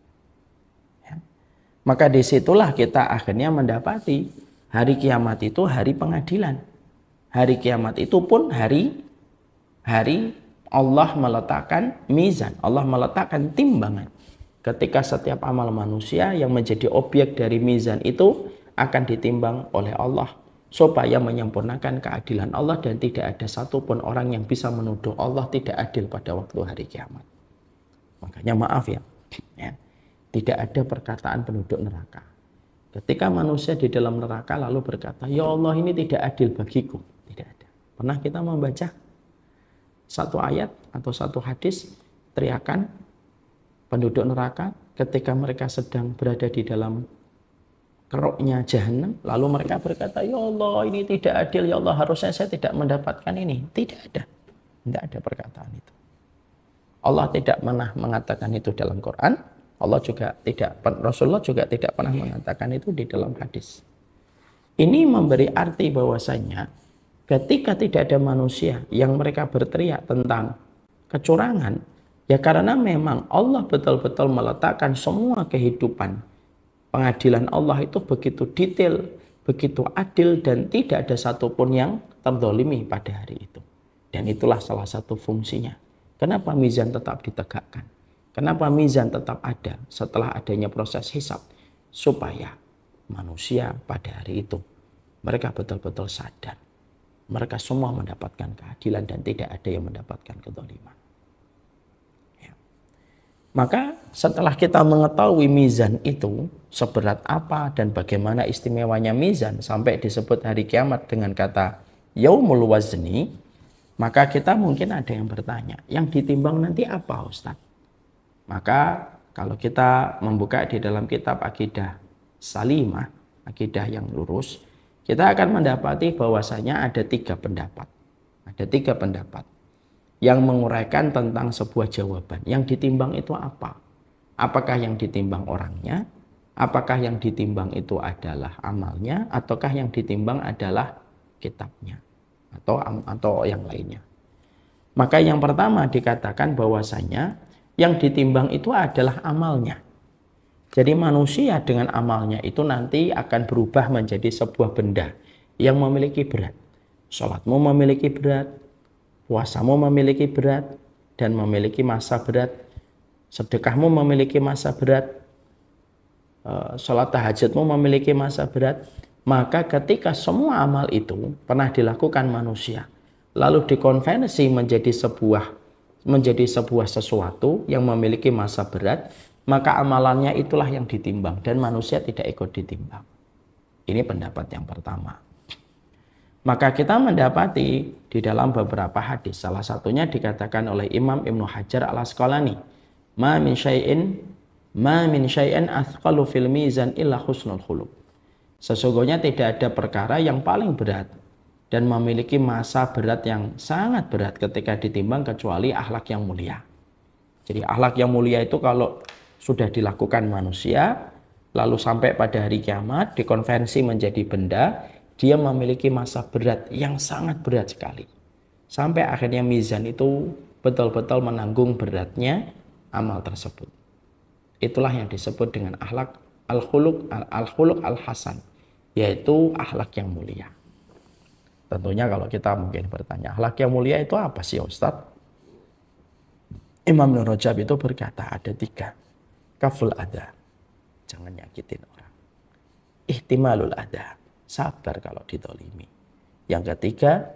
Maka disitulah kita akhirnya mendapati hari kiamat itu hari pengadilan. Hari kiamat itu pun hari Allah meletakkan mizan, Allah meletakkan timbangan. Ketika setiap amal manusia yang menjadi objek dari mizan itu akan ditimbang oleh Allah supaya menyempurnakan keadilan Allah dan tidak ada satupun orang yang bisa menuduh Allah tidak adil pada waktu hari kiamat. Makanya maaf ya. Tidak ada perkataan penduduk neraka. Ketika manusia di dalam neraka lalu berkata, ya Allah ini tidak adil bagiku. Tidak ada. Pernah kita membaca satu ayat atau satu hadis teriakan penduduk neraka ketika mereka sedang berada di dalam keruknya jahanam, lalu mereka berkata, ya Allah ini tidak adil, ya Allah harusnya saya tidak mendapatkan ini. Tidak ada perkataan itu. Allah tidak pernah mengatakan itu dalam Quran, Rasulullah juga tidak pernah mengatakan itu di dalam hadis. Ini memberi arti bahwasanya ketika tidak ada manusia yang mereka berteriak tentang kecurangan, ya karena memang Allah betul-betul meletakkan semua kehidupan. Pengadilan Allah itu begitu detail, begitu adil, dan tidak ada satupun yang terzalimi pada hari itu. Dan itulah salah satu fungsinya. Kenapa mizan tetap ditegakkan? Kenapa mizan tetap ada setelah adanya proses hisab? Supaya manusia pada hari itu, mereka betul-betul sadar. Mereka semua mendapatkan keadilan dan tidak ada yang mendapatkan kezaliman. Maka setelah kita mengetahui mizan itu seberat apa dan bagaimana istimewanya mizan sampai disebut hari kiamat dengan kata yaumul wazni, maka kita mungkin ada yang bertanya, yang ditimbang nanti apa Ustaz? Maka kalau kita membuka di dalam kitab Aqidah Salimah, akidah yang lurus, kita akan mendapati bahwasanya ada tiga pendapat. Ada tiga pendapat yang menguraikan tentang sebuah jawaban. Yang ditimbang itu apa? Apakah yang ditimbang orangnya? Apakah yang ditimbang itu adalah amalnya? Ataukah yang ditimbang adalah kitabnya? Atau yang lainnya? Maka yang pertama dikatakan bahwasanya yang ditimbang itu adalah amalnya. Jadi manusia dengan amalnya itu nanti akan berubah menjadi sebuah benda yang memiliki berat. Salatmu memiliki berat, puasamu memiliki berat dan memiliki masa berat, sedekahmu memiliki masa berat, sholat tahajudmu memiliki masa berat. Maka ketika semua amal itu pernah dilakukan manusia, lalu dikonversi menjadi sebuah sesuatu yang memiliki masa berat, maka amalannya itulah yang ditimbang dan manusia tidak ikut ditimbang. Ini pendapat yang pertama. Maka kita mendapati di dalam beberapa hadis, salah satunya dikatakan oleh Imam Ibnu Hajar Al-Asqalani, ma min syai'in athqalu fil mizan illa husnul khuluq. Sesungguhnya tidak ada perkara yang paling berat dan memiliki masa berat yang sangat berat ketika ditimbang kecuali akhlak yang mulia. Jadi akhlak yang mulia itu kalau sudah dilakukan manusia, lalu sampai pada hari kiamat dikonversi menjadi benda, dia memiliki masa berat yang sangat berat sekali. Sampai akhirnya mizan itu betul-betul menanggung beratnya amal tersebut. Itulah yang disebut dengan akhlak al-khuluq al-hasan, yaitu akhlak yang mulia. Tentunya kalau kita mungkin bertanya, akhlak yang mulia itu apa sih Ustadz? Imam Ibnu Rajab itu berkata ada tiga. Kaful adha, jangan nyakitin orang. Ihtimalul adha, sabar kalau ditolimi. Yang ketiga,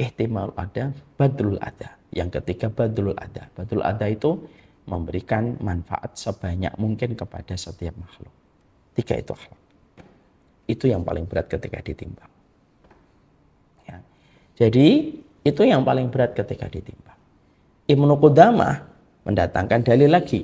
ihtimalul adha, badrul adha. Yang ketiga, badrul adha. Badrul adha itu memberikan manfaat sebanyak mungkin kepada setiap makhluk. Tiga itu akhlak. Itu yang paling berat ketika ditimbang. Ya. Jadi itu yang paling berat ketika ditimbang. Ibnu Qudamah mendatangkan dalil lagi,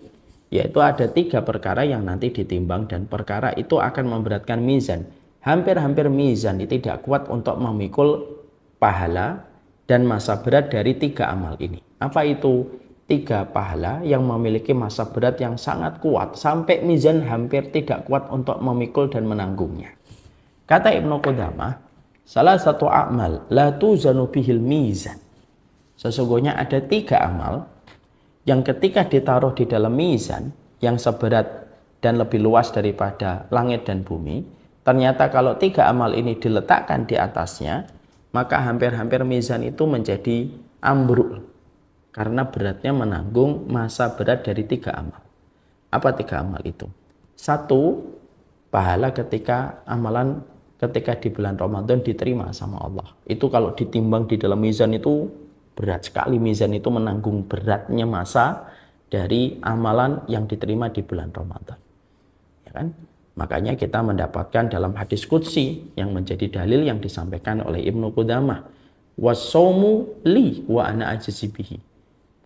yaitu ada tiga perkara yang nanti ditimbang dan perkara itu akan memberatkan mizan. Hampir-hampir mizan tidak kuat untuk memikul pahala dan masa berat dari tiga amal ini. Apa itu? Tiga pahala yang memiliki masa berat yang sangat kuat sampai mizan hampir tidak kuat untuk memikul dan menanggungnya. Kata Ibnu Qudamah, salah satu amal la tuzanu bihil mizan. Sesungguhnya ada tiga amal yang ketika ditaruh di dalam mizan yang seberat dan lebih luas daripada langit dan bumi, ternyata kalau tiga amal ini diletakkan di atasnya, maka hampir-hampir mizan itu menjadi ambruk karena beratnya menanggung masa berat dari tiga amal. Apa tiga amal itu? Satu, pahala ketika di bulan Ramadan diterima sama Allah. Itu kalau ditimbang di dalam mizan itu berat sekali. Mizan itu menanggung beratnya masa dari amalan yang diterima di bulan Ramadan. Ya kan? Makanya kita mendapatkan dalam hadis qudsi yang menjadi dalil yang disampaikan oleh Ibnu Qudamah, was-shaumu li wa ana ajzi bihi.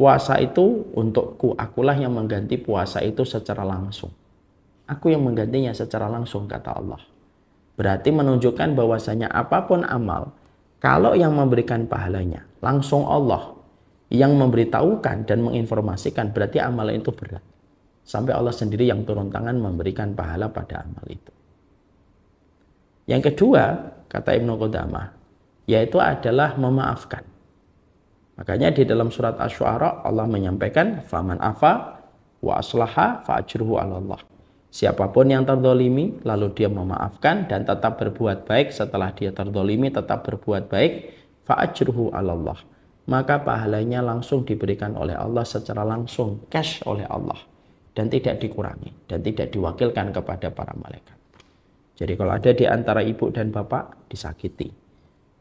Puasa itu untukku, akulah yang mengganti puasa itu secara langsung. Aku yang menggantinya secara langsung, kata Allah. Berarti menunjukkan bahwasanya apapun amal, kalau yang memberikan pahalanya langsung Allah, yang memberitahukan dan menginformasikan, berarti amal itu berat. Sampai Allah sendiri yang turun tangan memberikan pahala pada amal itu. Yang kedua, kata Ibnu Qudamah, yaitu adalah memaafkan. Makanya di dalam surat Asy-Syu'ara Allah menyampaikan, faman afa wa aslaha fa ajruhu 'ala Allah. Siapapun yang terzalimi lalu dia memaafkan dan tetap berbuat baik setelah dia terzalimi, tetap berbuat baik, fa ajruhu 'ala Allah. Maka pahalanya langsung diberikan oleh Allah secara langsung, cash oleh Allah, dan tidak dikurangi dan tidak diwakilkan kepada para malaikat. Jadi kalau ada di antara ibu dan bapak disakiti,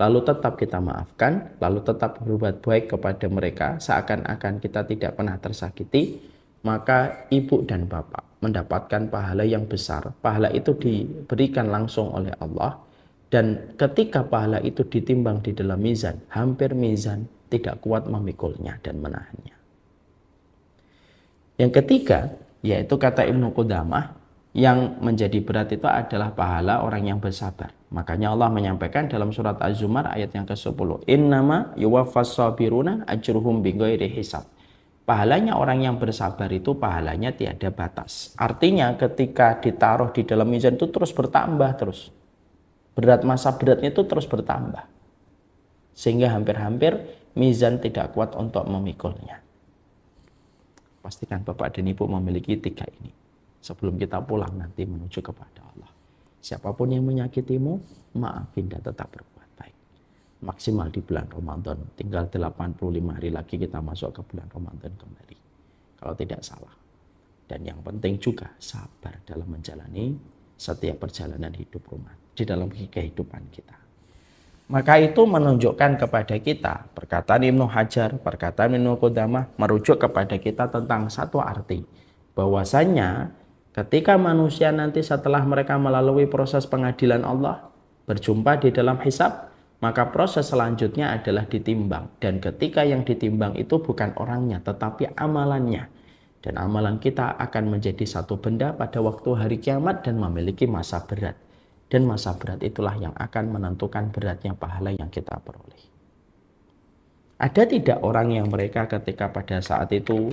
lalu tetap kita maafkan, lalu tetap berbuat baik kepada mereka seakan-akan kita tidak pernah tersakiti, maka ibu dan bapak mendapatkan pahala yang besar. Pahala itu diberikan langsung oleh Allah, dan ketika pahala itu ditimbang di dalam mizan, hampir mizan tidak kuat memikulnya dan menahannya. Yang ketiga, yaitu kata Ibnu Qudamah, yang menjadi berat itu adalah pahala orang yang bersabar. Makanya Allah menyampaikan dalam surat Az-Zumar ayat yang ke-10, innama yuwaffas sabiruna ajruhum bighairi hisab. Pahalanya orang yang bersabar itu pahalanya tiada batas. Artinya ketika ditaruh di dalam mizan itu terus bertambah terus. Berat masa beratnya itu terus bertambah. Sehingga hampir-hampir mizan tidak kuat untuk memikulnya. Pastikan Bapak dan Ibu memiliki tiga ini sebelum kita pulang nanti menuju kepada Allah. Siapapun yang menyakitimu, maafin dan tetap berbuat baik. Maksimal di bulan Ramadan, tinggal 85 hari lagi kita masuk ke bulan Ramadan kembali, kalau tidak salah. Dan yang penting juga sabar dalam menjalani setiap perjalanan hidup rumah di dalam kehidupan kita. Maka itu menunjukkan kepada kita, perkataan Ibnu Hajar, perkataan Ibnu Qudamah merujuk kepada kita tentang satu arti, bahwasanya ketika manusia nanti setelah mereka melalui proses pengadilan Allah, berjumpa di dalam hisab, maka proses selanjutnya adalah ditimbang. Dan ketika yang ditimbang itu bukan orangnya, tetapi amalannya. Dan amalan kita akan menjadi satu benda pada waktu hari kiamat dan memiliki masa berat. Dan masa berat itulah yang akan menentukan beratnya pahala yang kita peroleh. Ada tidak orang yang mereka ketika pada saat itu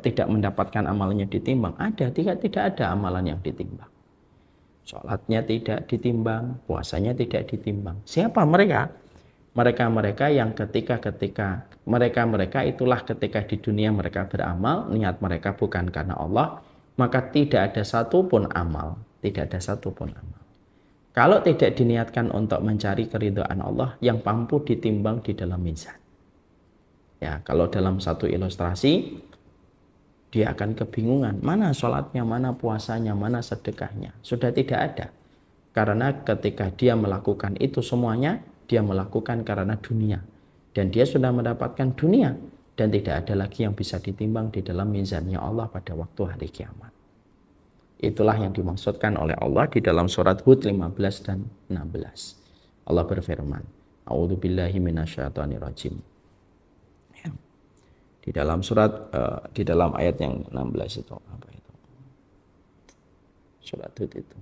tidak mendapatkan amalnya ditimbang? Ada, tidak ada amalan yang ditimbang. Sholatnya tidak ditimbang, puasanya tidak ditimbang. Siapa mereka? Mereka-mereka yang ketika mereka itulah ketika di dunia mereka beramal, niat mereka bukan karena Allah, maka tidak ada satupun amal. Tidak ada satupun amal. Kalau tidak diniatkan untuk mencari keridhaan Allah yang mampu ditimbang di dalam mizan. Ya, kalau dalam satu ilustrasi, dia akan kebingungan. Mana sholatnya, mana puasanya, mana sedekahnya. Sudah tidak ada. Karena ketika dia melakukan itu semuanya, dia melakukan karena dunia. Dan dia sudah mendapatkan dunia. Dan tidak ada lagi yang bisa ditimbang di dalam mizannya Allah pada waktu hari kiamat. Itulah yang dimaksudkan oleh Allah di dalam surat Hud 15 dan 16. Allah berfirman, A'udzubillahi minasyaitonirrajim. Ya. Di dalam surat di dalam ayat yang 16 itu apa itu? Surat Hud itu.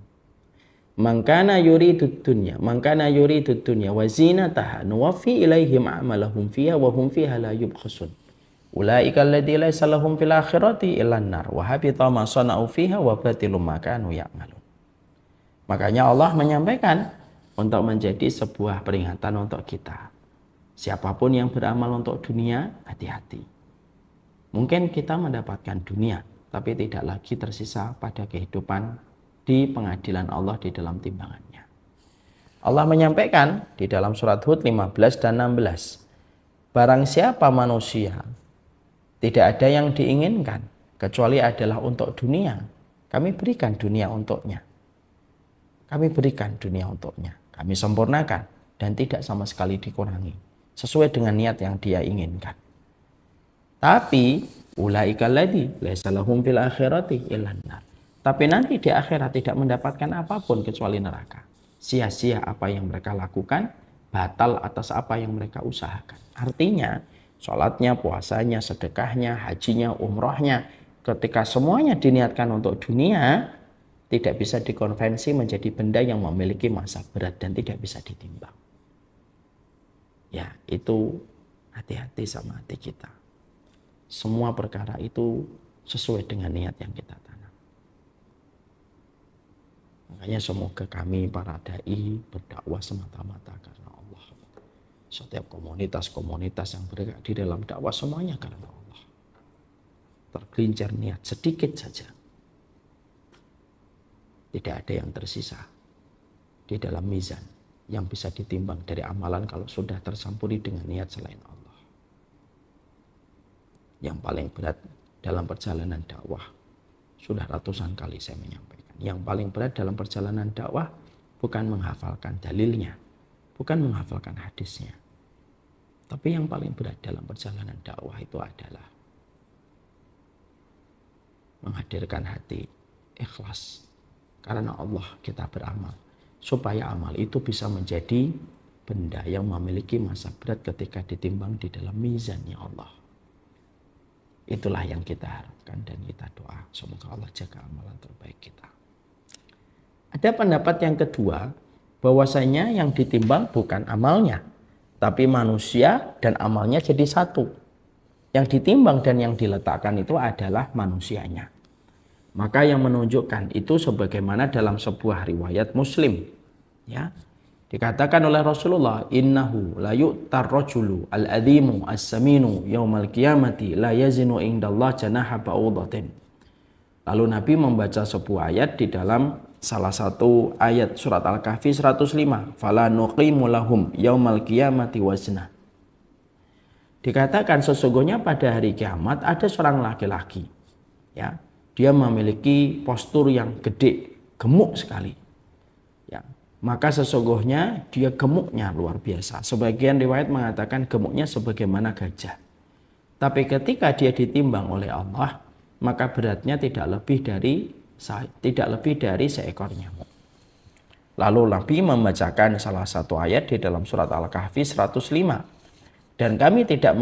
Man kana yuridud dunya wa zinataha nuwaffi ilaihim a'malahum fiha wa hum fiha la yubkhasun. Ulaika alladziina laysa lahum fil akhirati illan nar wa habita ma sana'u fiha wa batilum ma kanu ya'malun. Makanya Allah menyampaikan untuk menjadi sebuah peringatan untuk kita. Siapapun yang beramal untuk dunia, hati-hati. Mungkin kita mendapatkan dunia, tapi tidak lagi tersisa pada kehidupan di pengadilan Allah di dalam timbangannya. Allah menyampaikan di dalam surat Hud 15 dan 16. Barang siapa manusia tidak ada yang diinginkan kecuali adalah untuk dunia, kami berikan dunia untuknya. Kami berikan dunia untuknya. Kami sempurnakan dan tidak sama sekali dikurangi. Sesuai dengan niat yang dia inginkan. Tapi ulaika alladzi laisa lahum fil akhirati illan nar. Tapi nanti di akhirat tidak mendapatkan apapun kecuali neraka. Sia-sia apa yang mereka lakukan, batal atas apa yang mereka usahakan. Artinya Sholatnya, puasanya, sedekahnya, hajinya, umrohnya. Ketika semuanya diniatkan untuk dunia, tidak bisa dikonvensi menjadi benda yang memiliki massa berat dan tidak bisa ditimbang. Ya, itu hati-hati sama hati kita. Semua perkara itu sesuai dengan niat yang kita tanam. Makanya semoga kami para dai berdakwah semata-mata karena Allah. Setiap komunitas-komunitas yang bergerak di dalam dakwah semuanya karena Allah. Tergelincir niat sedikit saja, tidak ada yang tersisa di dalam mizan yang bisa ditimbang dari amalan kalau sudah tercampuri dengan niat selain Allah. Yang paling berat dalam perjalanan dakwah, sudah ratusan kali saya menyampaikan, yang paling berat dalam perjalanan dakwah bukan menghafalkan dalilnya, bukan menghafalkan hadisnya, tapi yang paling berat dalam perjalanan dakwah itu adalah menghadirkan hati ikhlas karena Allah kita beramal, supaya amal itu bisa menjadi benda yang memiliki massa berat ketika ditimbang di dalam mizannya Allah. Itulah yang kita harapkan dan kita doa. Semoga Allah jaga amalan terbaik kita. Ada pendapat yang kedua, bahwasanya yang ditimbang bukan amalnya, tapi manusia dan amalnya jadi satu. Yang ditimbang dan yang diletakkan itu adalah manusianya. Maka yang menunjukkan itu sebagaimana dalam sebuah riwayat Muslim, ya, dikatakan oleh Rasulullah, innahu la yu'tar rajulu al-adhimu as-saminu yaumal qiyamati la yazinu indallah janaha ba'udatin. Lalu Nabi membaca sebuah ayat di dalam salah satu ayat surat Al-Kahfi 105, fala nuqimu lahum yaumal qiyamati wazna. Dikatakan sesungguhnya pada hari kiamat ada seorang laki-laki, ya, dia memiliki postur yang gede, gemuk sekali. Ya, maka sesungguhnya dia gemuknya luar biasa. Sebagian riwayat mengatakan gemuknya sebagaimana gajah. Tapi ketika dia ditimbang oleh Allah, maka beratnya tidak lebih dari seekor nyamuk. Lalu Nabi membacakan salah satu ayat di dalam surat Al-Kahfi 105. Dan kami tidak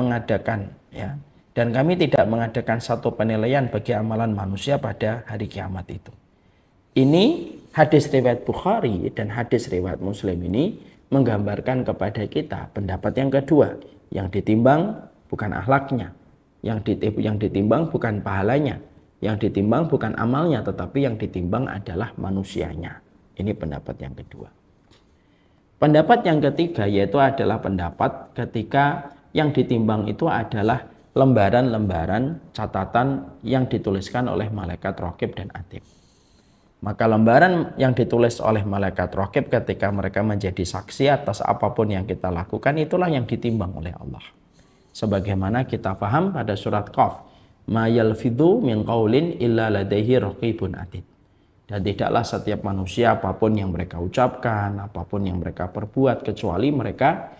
mengadakan satu penilaian bagi amalan manusia pada hari kiamat itu. Ini hadis riwayat Bukhari dan hadis riwayat Muslim ini menggambarkan kepada kita pendapat yang kedua, yang ditimbang bukan akhlaknya, yang ditimbang bukan pahalanya, yang ditimbang bukan amalnya, tetapi yang ditimbang adalah manusianya. Ini pendapat yang kedua. Pendapat yang ketiga yaitu adalah pendapat ketika yang ditimbang itu adalah lembaran-lembaran catatan yang dituliskan oleh malaikat raqib dan atid. Maka lembaran yang ditulis oleh malaikat raqib ketika mereka menjadi saksi atas apapun yang kita lakukan, itulah yang ditimbang oleh Allah. Sebagaimana kita paham pada surat Qaf, ma yalfidhu min qaulin illa ladaihi raqibun atid. Dan tidaklah setiap manusia apapun yang mereka ucapkan, apapun yang mereka perbuat, kecuali mereka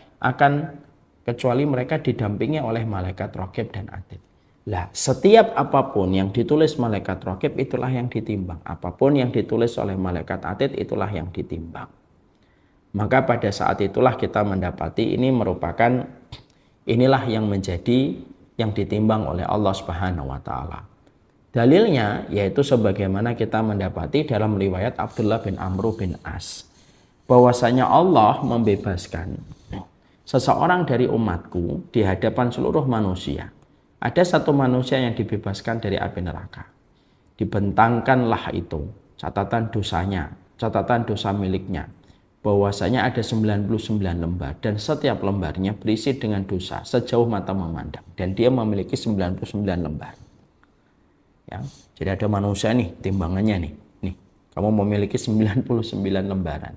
didampingi oleh malaikat raqib dan atid. Lah, setiap apapun yang ditulis malaikat raqib itulah yang ditimbang. Apapun yang ditulis oleh malaikat atid itulah yang ditimbang. Maka pada saat itulah kita mendapati inilah yang menjadi yang ditimbang oleh Allah Subhanahu wa taala. Dalilnya yaitu sebagaimana kita mendapati dalam riwayat Abdullah bin Amr bin As, bahwasanya Allah membebaskan seseorang dari umatku di hadapan seluruh manusia. Ada satu manusia yang dibebaskan dari api neraka. Dibentangkanlah itu catatan dosanya, catatan dosa miliknya. Bahwasanya ada 99 lembar dan setiap lembarnya berisi dengan dosa sejauh mata memandang. Dan dia memiliki 99 lembar. Ya, jadi ada manusia nih, timbangannya nih, kamu memiliki 99 lembaran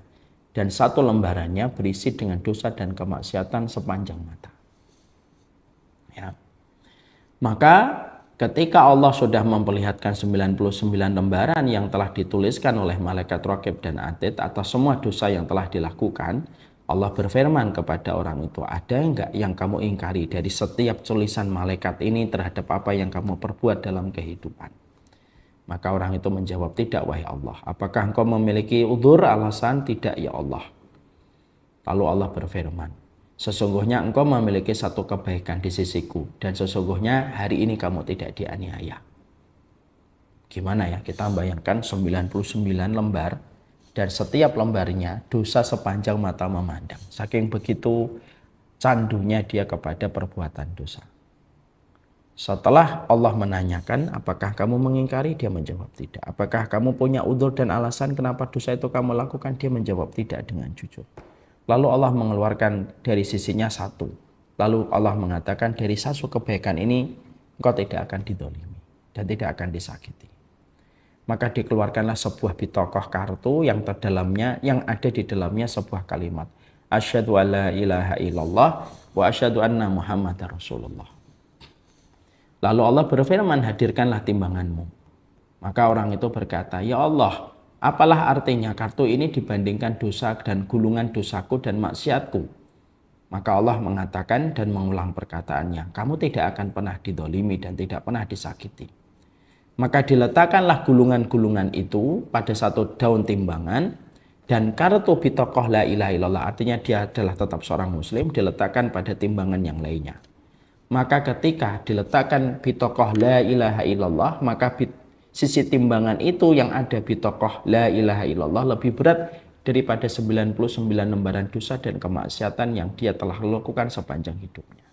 dan satu lembarannya berisi dengan dosa dan kemaksiatan sepanjang mata. Ya. Maka ketika Allah sudah memperlihatkan 99 lembaran yang telah dituliskan oleh malaikat raqib dan atid atas semua dosa yang telah dilakukan, Allah berfirman kepada orang itu, ada enggak yang kamu ingkari dari setiap tulisan malaikat ini terhadap apa yang kamu perbuat dalam kehidupan? Maka orang itu menjawab, tidak wahai Allah. Apakah engkau memiliki udzur, alasan? Tidak ya Allah. Lalu Allah berfirman, Sesungguhnya engkau memiliki satu kebaikan di sisiku, dan sesungguhnya hari ini kamu tidak dianiaya. Gimana ya, kita bayangkan 99 lembar, dan setiap lembarnya dosa sepanjang mata memandang. Saking begitu candunya dia kepada perbuatan dosa. Setelah Allah menanyakan, apakah kamu mengingkari? Dia menjawab tidak. Apakah kamu punya udzur dan alasan kenapa dosa itu kamu lakukan? Dia menjawab tidak dengan jujur. Lalu Allah mengeluarkan dari sisinya satu. Lalu Allah mengatakan, dari satu kebaikan ini engkau tidak akan didolimi dan tidak akan disakiti. Maka dikeluarkanlah sebuah bitokoh kartu yang terdalamnya, yang ada di dalamnya sebuah kalimat, asyhadu alla ilaha illallah wa asyhadu anna muhammadar rasulullah. Lalu Allah berfirman, hadirkanlah timbanganmu. Maka orang itu berkata, ya Allah, apalah artinya kartu ini dibandingkan dosa dan gulungan dosaku dan maksiatku? Maka Allah mengatakan dan mengulang perkataannya, kamu tidak akan pernah didolimi dan tidak pernah disakiti. Maka diletakkanlah gulungan-gulungan itu pada satu daun timbangan, dan kartu bitokoh la ilaha illallah, artinya dia adalah tetap seorang muslim, diletakkan pada timbangan yang lainnya. Maka ketika diletakkan bitokoh la ilaha illallah, maka sisi timbangan itu yang ada bitokoh la ilaha illallah lebih berat daripada 99 lembaran dosa dan kemaksiatan yang dia telah lakukan sepanjang hidupnya.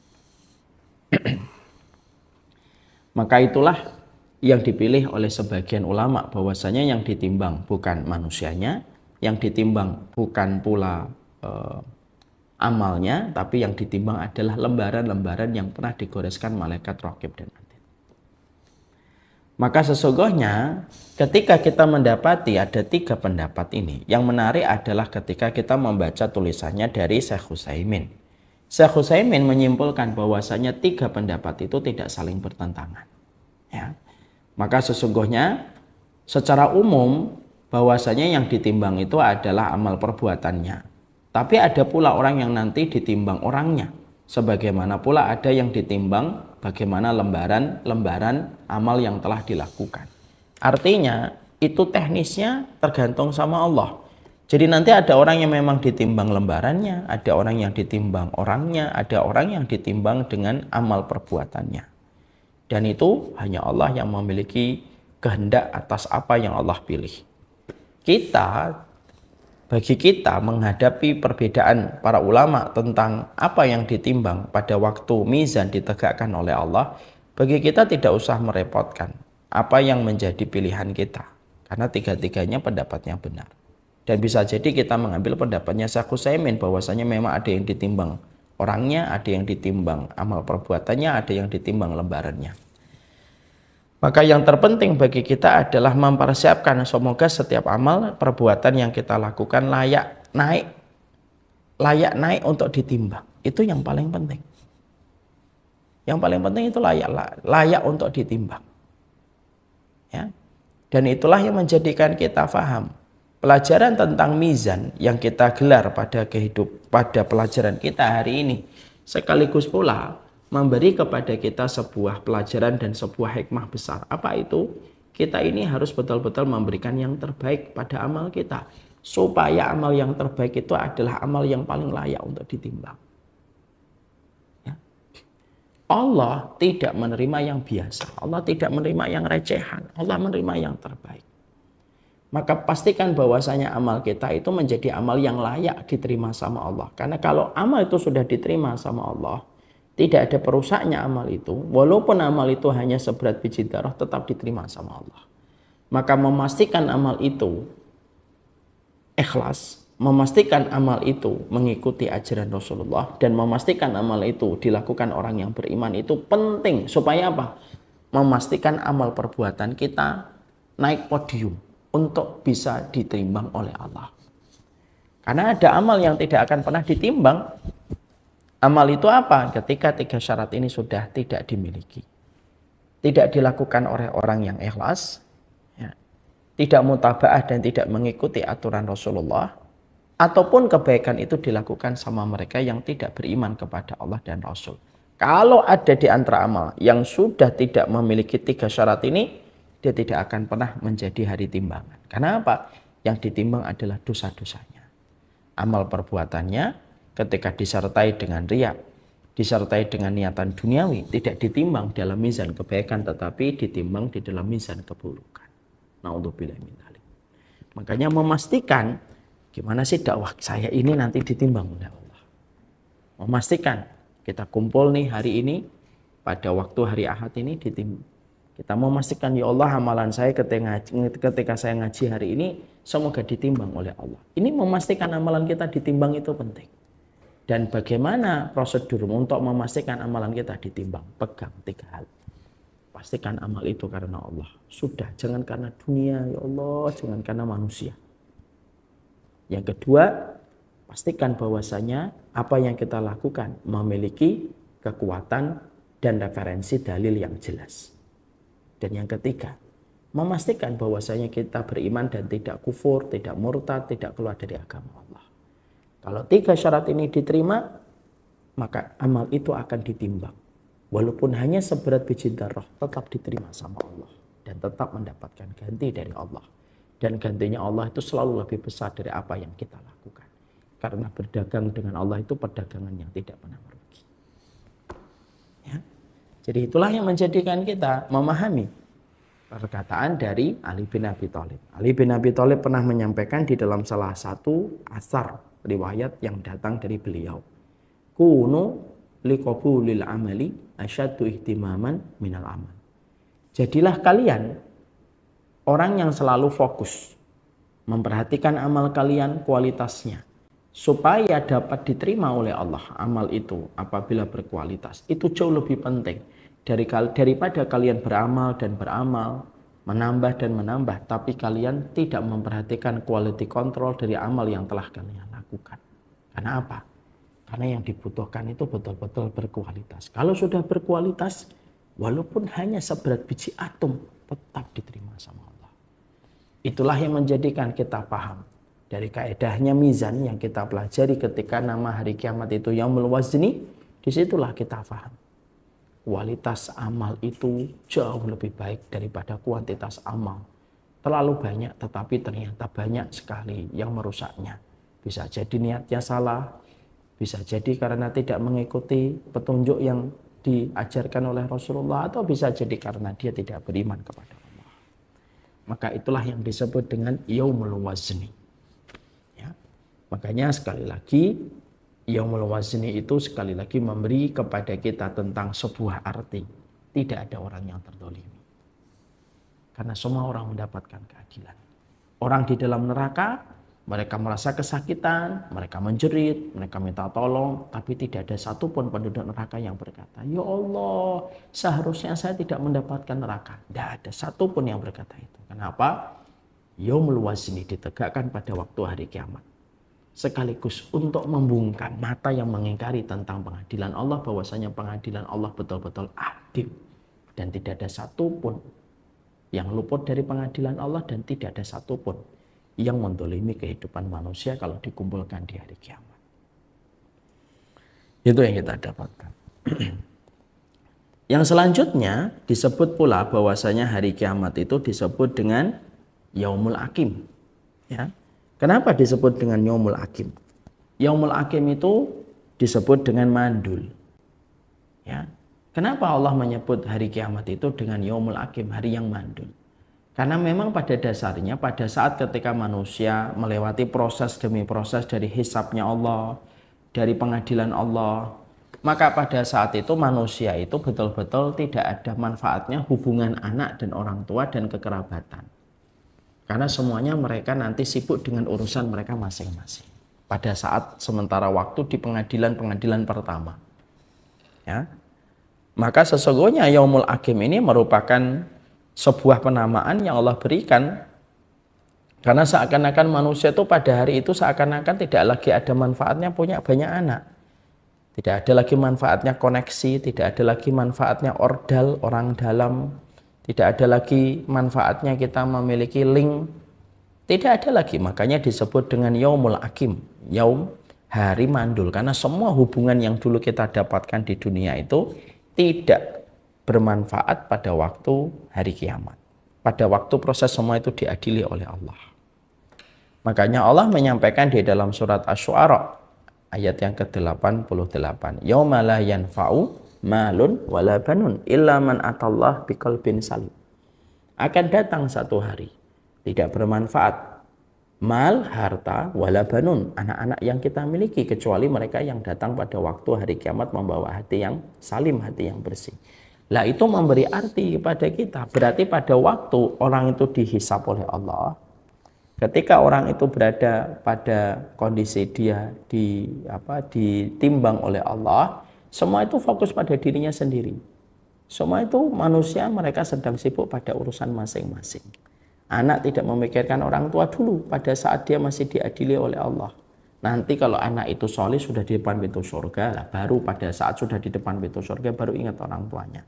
Maka itulah yang dipilih oleh sebagian ulama, bahwasanya yang ditimbang bukan manusianya, yang ditimbang bukan pula amalnya, tapi yang ditimbang adalah lembaran-lembaran yang pernah digoreskan malaikat raqib dan atid. Maka sesungguhnya ketika kita mendapati ada 3 pendapat ini, yang menarik adalah ketika kita membaca tulisannya dari Syekh Utsaimin. Syekh Utsaimin menyimpulkan bahwasanya 3 pendapat itu tidak saling bertentangan. Ya. Maka sesungguhnya secara umum bahwasanya yang ditimbang itu adalah amal perbuatannya. Tapi ada pula orang yang nanti ditimbang orangnya. Sebagaimana pula ada yang ditimbang bagaimana lembaran-lembaran amal yang telah dilakukan. Artinya itu teknisnya tergantung sama Allah. Jadi nanti ada orang yang memang ditimbang lembarannya, ada orang yang ditimbang orangnya, ada orang yang ditimbang dengan amal perbuatannya. Dan itu hanya Allah yang memiliki kehendak atas apa yang Allah pilih. Bagi kita menghadapi perbedaan para ulama tentang apa yang ditimbang pada waktu mizan ditegakkan oleh Allah, bagi kita tidak usah merepotkan apa yang menjadi pilihan kita, karena 3-tiganya pendapatnya benar. Dan bisa jadi kita mengambil pendapatnya Syekh Utsaimin, bahwasanya memang ada yang ditimbang orangnya, ada yang ditimbang amal perbuatannya, ada yang ditimbang lembarannya. Maka yang terpenting bagi kita adalah mempersiapkan semoga setiap amal perbuatan yang kita lakukan layak naik untuk ditimbang. Itu yang paling penting. Yang paling penting itu layak untuk ditimbang. Ya. Dan itulah yang menjadikan kita faham. Pelajaran tentang mizan yang kita gelar pada pelajaran kita hari ini, sekaligus pula memberi kepada kita sebuah pelajaran dan sebuah hikmah besar. Apa itu? Kita ini harus betul-betul memberikan yang terbaik pada amal kita, supaya amal yang terbaik itu adalah amal yang paling layak untuk ditimbang. Ya. Allah tidak menerima yang biasa, Allah tidak menerima yang recehan, Allah menerima yang terbaik. Maka pastikan bahwasanya amal kita itu menjadi amal yang layak diterima sama Allah. Karena kalau amal itu sudah diterima sama Allah, tidak ada perusaknya amal itu, walaupun amal itu hanya seberat biji darah, tetap diterima sama Allah. Maka memastikan amal itu ikhlas, memastikan amal itu mengikuti ajaran Rasulullah, dan memastikan amal itu dilakukan orang yang beriman itu penting. Supaya apa? Memastikan amal perbuatan kita naik podium untuk bisa ditimbang oleh Allah. Karena ada amal yang tidak akan pernah ditimbang. Amal itu apa? Ketika 3 syarat ini sudah tidak dimiliki. Tidak dilakukan oleh orang yang ikhlas, ya, tidak mutaba'ah dan tidak mengikuti aturan Rasulullah, ataupun kebaikan itu dilakukan sama mereka yang tidak beriman kepada Allah dan Rasul. Kalau ada di antara amal yang sudah tidak memiliki 3 syarat ini, dia tidak akan pernah menjadi hari timbangan. Karena apa? Yang ditimbang adalah dosa-dosanya. Amal perbuatannya, ketika disertai dengan riya, disertai dengan niatan duniawi, tidak ditimbang dalam mizan kebaikan, tetapi ditimbang di dalam mizan keburukan. Naudzubillah min dzalik. Makanya memastikan gimana sih dakwah saya ini nanti ditimbang oleh Allah. Memastikan kita kumpul nih hari ini pada waktu hari Ahad ini ditimbang. Kita memastikan ya Allah amalan saya ketika saya ngaji hari ini semoga ditimbang oleh Allah. Ini memastikan amalan kita ditimbang itu penting. Dan bagaimana prosedur untuk memastikan amalan kita ditimbang? Pegang 3 hal. Pastikan amal itu karena Allah. Sudah, jangan karena dunia ya Allah, jangan karena manusia. Yang kedua, pastikan bahwasanya apa yang kita lakukan memiliki kekuatan dan referensi dalil yang jelas. Dan yang ketiga, memastikan bahwasanya kita beriman dan tidak kufur, tidak murtad, tidak keluar dari agama Allah. Kalau 3 syarat ini diterima, maka amal itu akan ditimbang. Walaupun hanya seberat biji darah, tetap diterima sama Allah. Dan tetap mendapatkan ganti dari Allah. Dan gantinya Allah itu selalu lebih besar dari apa yang kita lakukan. Karena berdagang dengan Allah itu perdagangan yang tidak pernah merugi. Ya. Jadi itulah yang menjadikan kita memahami perkataan dari Ali bin Abi Thalib. Ali bin Abi Thalib pernah menyampaikan di dalam salah satu asar riwayat yang datang dari beliau. Kunu liqabulil amali asyaddu ihtimaman minal amal. Jadilah kalian orang yang selalu fokus memperhatikan amal kalian kualitasnya supaya dapat diterima oleh Allah. Amal itu apabila berkualitas itu jauh lebih penting daripada kalian beramal dan beramal, menambah dan menambah, tapi kalian tidak memperhatikan quality control dari amal yang telah kalian lakukan. Karena apa? Karena yang dibutuhkan itu betul-betul berkualitas. Kalau sudah berkualitas, walaupun hanya seberat biji atom, tetap diterima sama Allah. Itulah yang menjadikan kita paham dari kaedahnya mizan yang kita pelajari ketika nama hari kiamat itu Yaumul Wazni. Disitulah kita paham. Kualitas amal itu jauh lebih baik daripada kuantitas amal. Terlalu banyak tetapi ternyata banyak sekali yang merusaknya. Bisa jadi niatnya salah, bisa jadi karena tidak mengikuti petunjuk yang diajarkan oleh Rasulullah, atau bisa jadi karena dia tidak beriman kepada Allah. Maka itulah yang disebut dengan Yaumul Wazni. Ya. Makanya sekali lagi Yaumul Wazni itu sekali lagi memberi kepada kita tentang sebuah arti. Tidak ada orang yang terzalimi. Karena semua orang mendapatkan keadilan. Orang di dalam neraka, mereka merasa kesakitan, mereka menjerit, mereka minta tolong. Tapi tidak ada satupun penduduk neraka yang berkata, ya Allah, seharusnya saya tidak mendapatkan neraka. Tidak ada satupun yang berkata itu. Kenapa? Yaumul Wazni ditegakkan pada waktu hari kiamat. Sekaligus untuk membungkam mata yang mengingkari tentang pengadilan Allah, bahwasanya pengadilan Allah betul-betul adil dan tidak ada satupun yang luput dari pengadilan Allah, dan tidak ada satupun yang mendolimi kehidupan manusia kalau dikumpulkan di hari kiamat. Itu yang kita dapatkan. Yang selanjutnya disebut pula bahwasanya hari kiamat itu disebut dengan Yaumul Hakim. Ya. Kenapa disebut dengan Yaumul Hakim? Yaumul Hakim itu disebut dengan mandul. Ya. Kenapa Allah menyebut hari kiamat itu dengan Yaumul Hakim, hari yang mandul? Karena memang pada dasarnya pada saat ketika manusia melewati proses demi proses dari hisabnya Allah, dari pengadilan Allah, maka pada saat itu manusia itu betul-betul tidak ada manfaatnya hubungan anak dan orang tua dan kekerabatan. Karena semuanya mereka nanti sibuk dengan urusan mereka masing-masing. Pada saat sementara waktu di pengadilan-pengadilan pertama. Ya. Maka sesungguhnya Yaumul Hakim ini merupakan sebuah penamaan yang Allah berikan. Karena seakan-akan manusia itu pada hari itu seakan-akan tidak lagi ada manfaatnya punya banyak anak. Tidak ada lagi manfaatnya koneksi, tidak ada lagi manfaatnya ordal, orang dalam. Tidak ada lagi manfaatnya kita memiliki link. Tidak ada lagi. Makanya disebut dengan Yaumul Hakim. Yaum, hari mandul. Karena semua hubungan yang dulu kita dapatkan di dunia itu tidak bermanfaat pada waktu hari kiamat. Pada waktu proses semua itu diadili oleh Allah. Makanya Allah menyampaikan di dalam surat Asy-Syu'ara Ayat yang ke-88. Yauma la yanfa'u malun wala banun illa man atallah biqalbin salim. Akan datang satu hari tidak bermanfaat mal, harta, wala banun, anak-anak yang kita miliki, kecuali mereka yang datang pada waktu hari kiamat membawa hati yang salim, hati yang bersih. Lah itu memberi arti kepada kita, berarti pada waktu orang itu dihisap oleh Allah, ketika orang itu berada pada kondisi dia ditimbang oleh Allah, semua itu fokus pada dirinya sendiri. Semua itu manusia, mereka sedang sibuk pada urusan masing-masing. Anak tidak memikirkan orang tua dulu pada saat dia masih diadili oleh Allah. Nanti kalau anak itu soleh sudah di depan pintu surga, lah baru pada saat sudah di depan pintu surga baru ingat orang tuanya.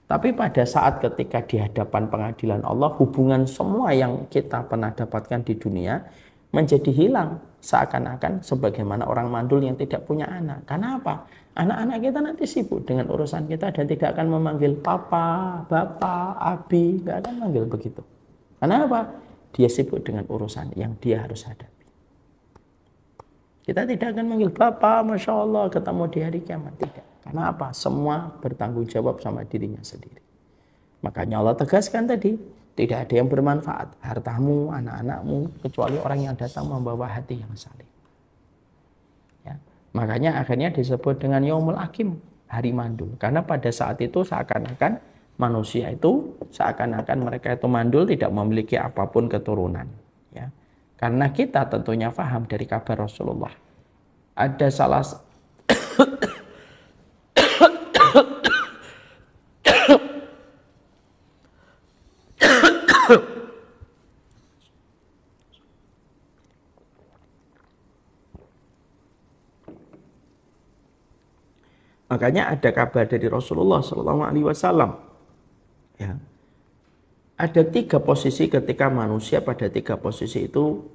Tapi pada saat ketika di hadapan pengadilan Allah, hubungan semua yang kita pernah dapatkan di dunia menjadi hilang. Seakan-akan sebagaimana orang mandul yang tidak punya anak. Karena apa? Anak-anak kita nanti sibuk dengan urusan kita dan tidak akan memanggil papa, bapak, abi. Tidak akan manggil begitu. Karena apa? Dia sibuk dengan urusan yang dia harus hadapi. Kita tidak akan manggil bapak, Masya Allah, ketemu di hari kiamat. Tidak. Karena apa? Semua bertanggung jawab sama dirinya sendiri. Makanya Allah tegaskan tadi, tidak ada yang bermanfaat. Hartamu, anak-anakmu, kecuali orang yang datang membawa hati yang saling. Ya. Makanya akhirnya disebut dengan Yaumul Hakim, hari mandul. Karena pada saat itu seakan-akan manusia itu, seakan-akan mereka itu mandul, tidak memiliki apapun keturunan. Ya. Karena kita tentunya paham dari kabar Rasulullah. Ada salah makanya ada kabar dari Rasulullah SAW. Ya. Ada 3 posisi ketika manusia pada 3 posisi itu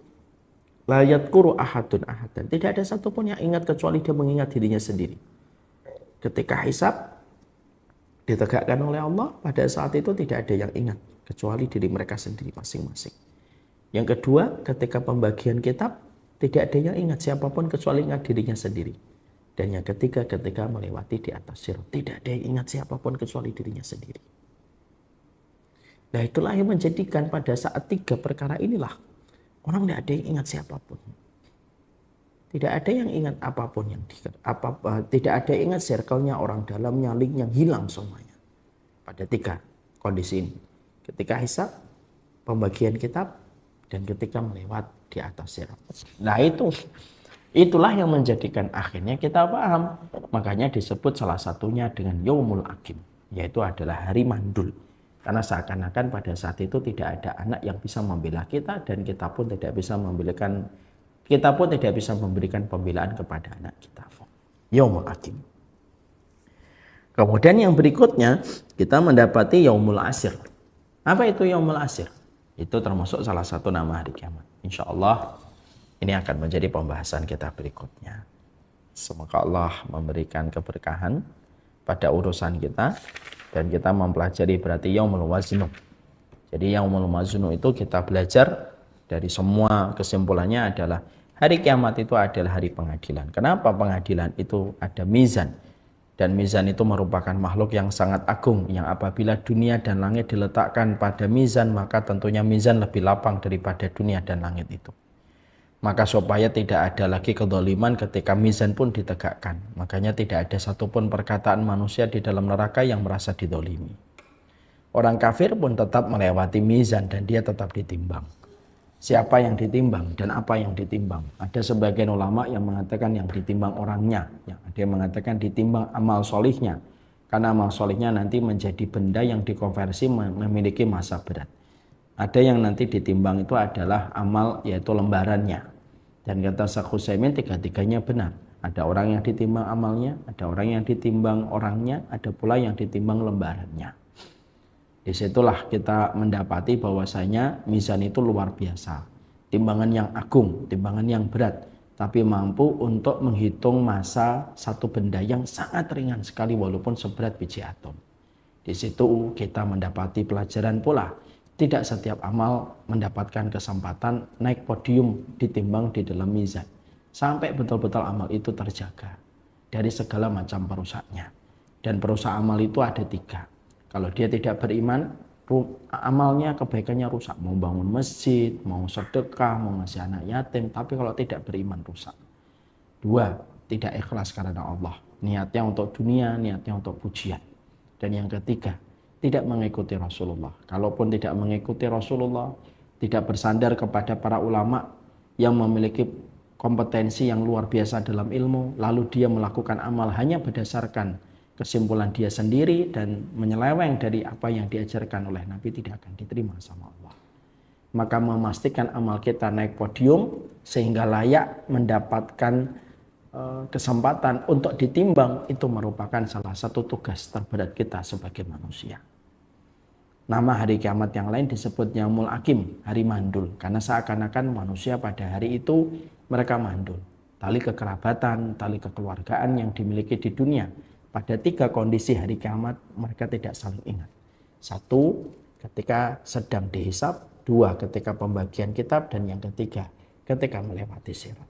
la yadhkuru ahadun ahadan. Tidak ada satupun yang ingat kecuali dia mengingat dirinya sendiri. Ketika hisab ditegakkan oleh Allah, pada saat itu tidak ada yang ingat kecuali diri mereka sendiri masing-masing. Yang kedua, ketika pembagian kitab, tidak ada yang ingat siapapun kecuali ingat dirinya sendiri. Dan yang ketiga, ketika melewati di atas sirat, tidak ada yang ingat siapapun kecuali dirinya sendiri. Nah, itulah yang menjadikan pada saat 3 perkara inilah orang tidak ada yang ingat siapapun. Tidak ada yang ingat apapun tidak ada yang ingat circle-nya, orang dalamnya, link-nya, hilang semuanya. Pada 3 kondisi ini. Ketika hisab, pembagian kitab, dan ketika melewat di atas sirat. Nah, itulah yang menjadikan akhirnya kita paham. Makanya disebut salah satunya dengan Yaumul Hakim, yaitu adalah hari mandul. Karena seakan-akan pada saat itu tidak ada anak yang bisa membela kita, dan kita pun tidak bisa memberikan pembelaan kepada anak kita. Yaumul Hakim. Kemudian yang berikutnya kita mendapati Yaumul Asir. Apa itu Yaumul Asir? Itu termasuk salah satu nama hari kiamat. Insya Allah ini akan menjadi pembahasan kita berikutnya. Semoga Allah memberikan keberkahan pada urusan kita dan kita mempelajari berarti Yaumul Waznu. Jadi Yaumul Waznu itu kita belajar dari semua kesimpulannya adalah hari kiamat itu adalah hari pengadilan. Kenapa pengadilan itu ada mizan? Dan mizan itu merupakan makhluk yang sangat agung, yang apabila dunia dan langit diletakkan pada mizan, maka tentunya mizan lebih lapang daripada dunia dan langit itu. Maka supaya tidak ada lagi kedzaliman ketika mizan pun ditegakkan. Makanya tidak ada satupun perkataan manusia di dalam neraka yang merasa didolimi. Orang kafir pun tetap melewati mizan dan dia tetap ditimbang. Siapa yang ditimbang dan apa yang ditimbang? Ada sebagian ulama yang mengatakan yang ditimbang orangnya. Ada yang mengatakan ditimbang amal solihnya. Karena amal solihnya nanti menjadi benda yang dikonversi memiliki masa berat. Ada yang nanti ditimbang itu adalah amal, yaitu lembarannya. Dan kata Syekh Utsaimin, 3-tiganya benar. Ada orang yang ditimbang amalnya, ada orang yang ditimbang orangnya, ada pula yang ditimbang lembarannya. Disitulah kita mendapati bahwasanya mizan itu luar biasa. Timbangan yang agung, timbangan yang berat, tapi mampu untuk menghitung masa satu benda yang sangat ringan sekali walaupun seberat biji atom. Di situ kita mendapati pelajaran pula. Tidak setiap amal mendapatkan kesempatan naik podium ditimbang di dalam mizan. sampai betul-betul amal itu terjaga dari segala macam perusaknya. Dan perusak amal itu ada 3. Kalau dia tidak beriman, amalnya, kebaikannya rusak. Mau bangun masjid, mau sedekah, mau ngasih anak yatim, tapi kalau tidak beriman rusak. 2, tidak ikhlas karena Allah. Niatnya untuk dunia, niatnya untuk pujian. Dan yang ketiga, tidak mengikuti Rasulullah. Kalaupun tidak mengikuti Rasulullah, tidak bersandar kepada para ulama yang memiliki kompetensi yang luar biasa dalam ilmu, lalu dia melakukan amal hanya berdasarkan kesimpulan dia sendiri dan menyeleweng dari apa yang diajarkan oleh Nabi, tidak akan diterima sama Allah. Maka memastikan amal kita naik podium sehingga layak mendapatkan kesempatan untuk ditimbang, itu merupakan salah satu tugas terberat kita sebagai manusia. Nama hari kiamat yang lain disebut Yaumul Akim, hari mandul, karena seakan-akan manusia pada hari itu mereka mandul. Tali kekerabatan, tali kekeluargaan yang dimiliki di dunia, pada 3 kondisi hari kiamat mereka tidak saling ingat. 1, ketika sedang dihisab. 2, ketika pembagian kitab. Dan yang ketiga, ketika melewati sirat.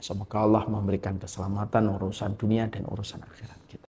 Semoga Allah memberikan keselamatan urusan dunia dan urusan akhirat.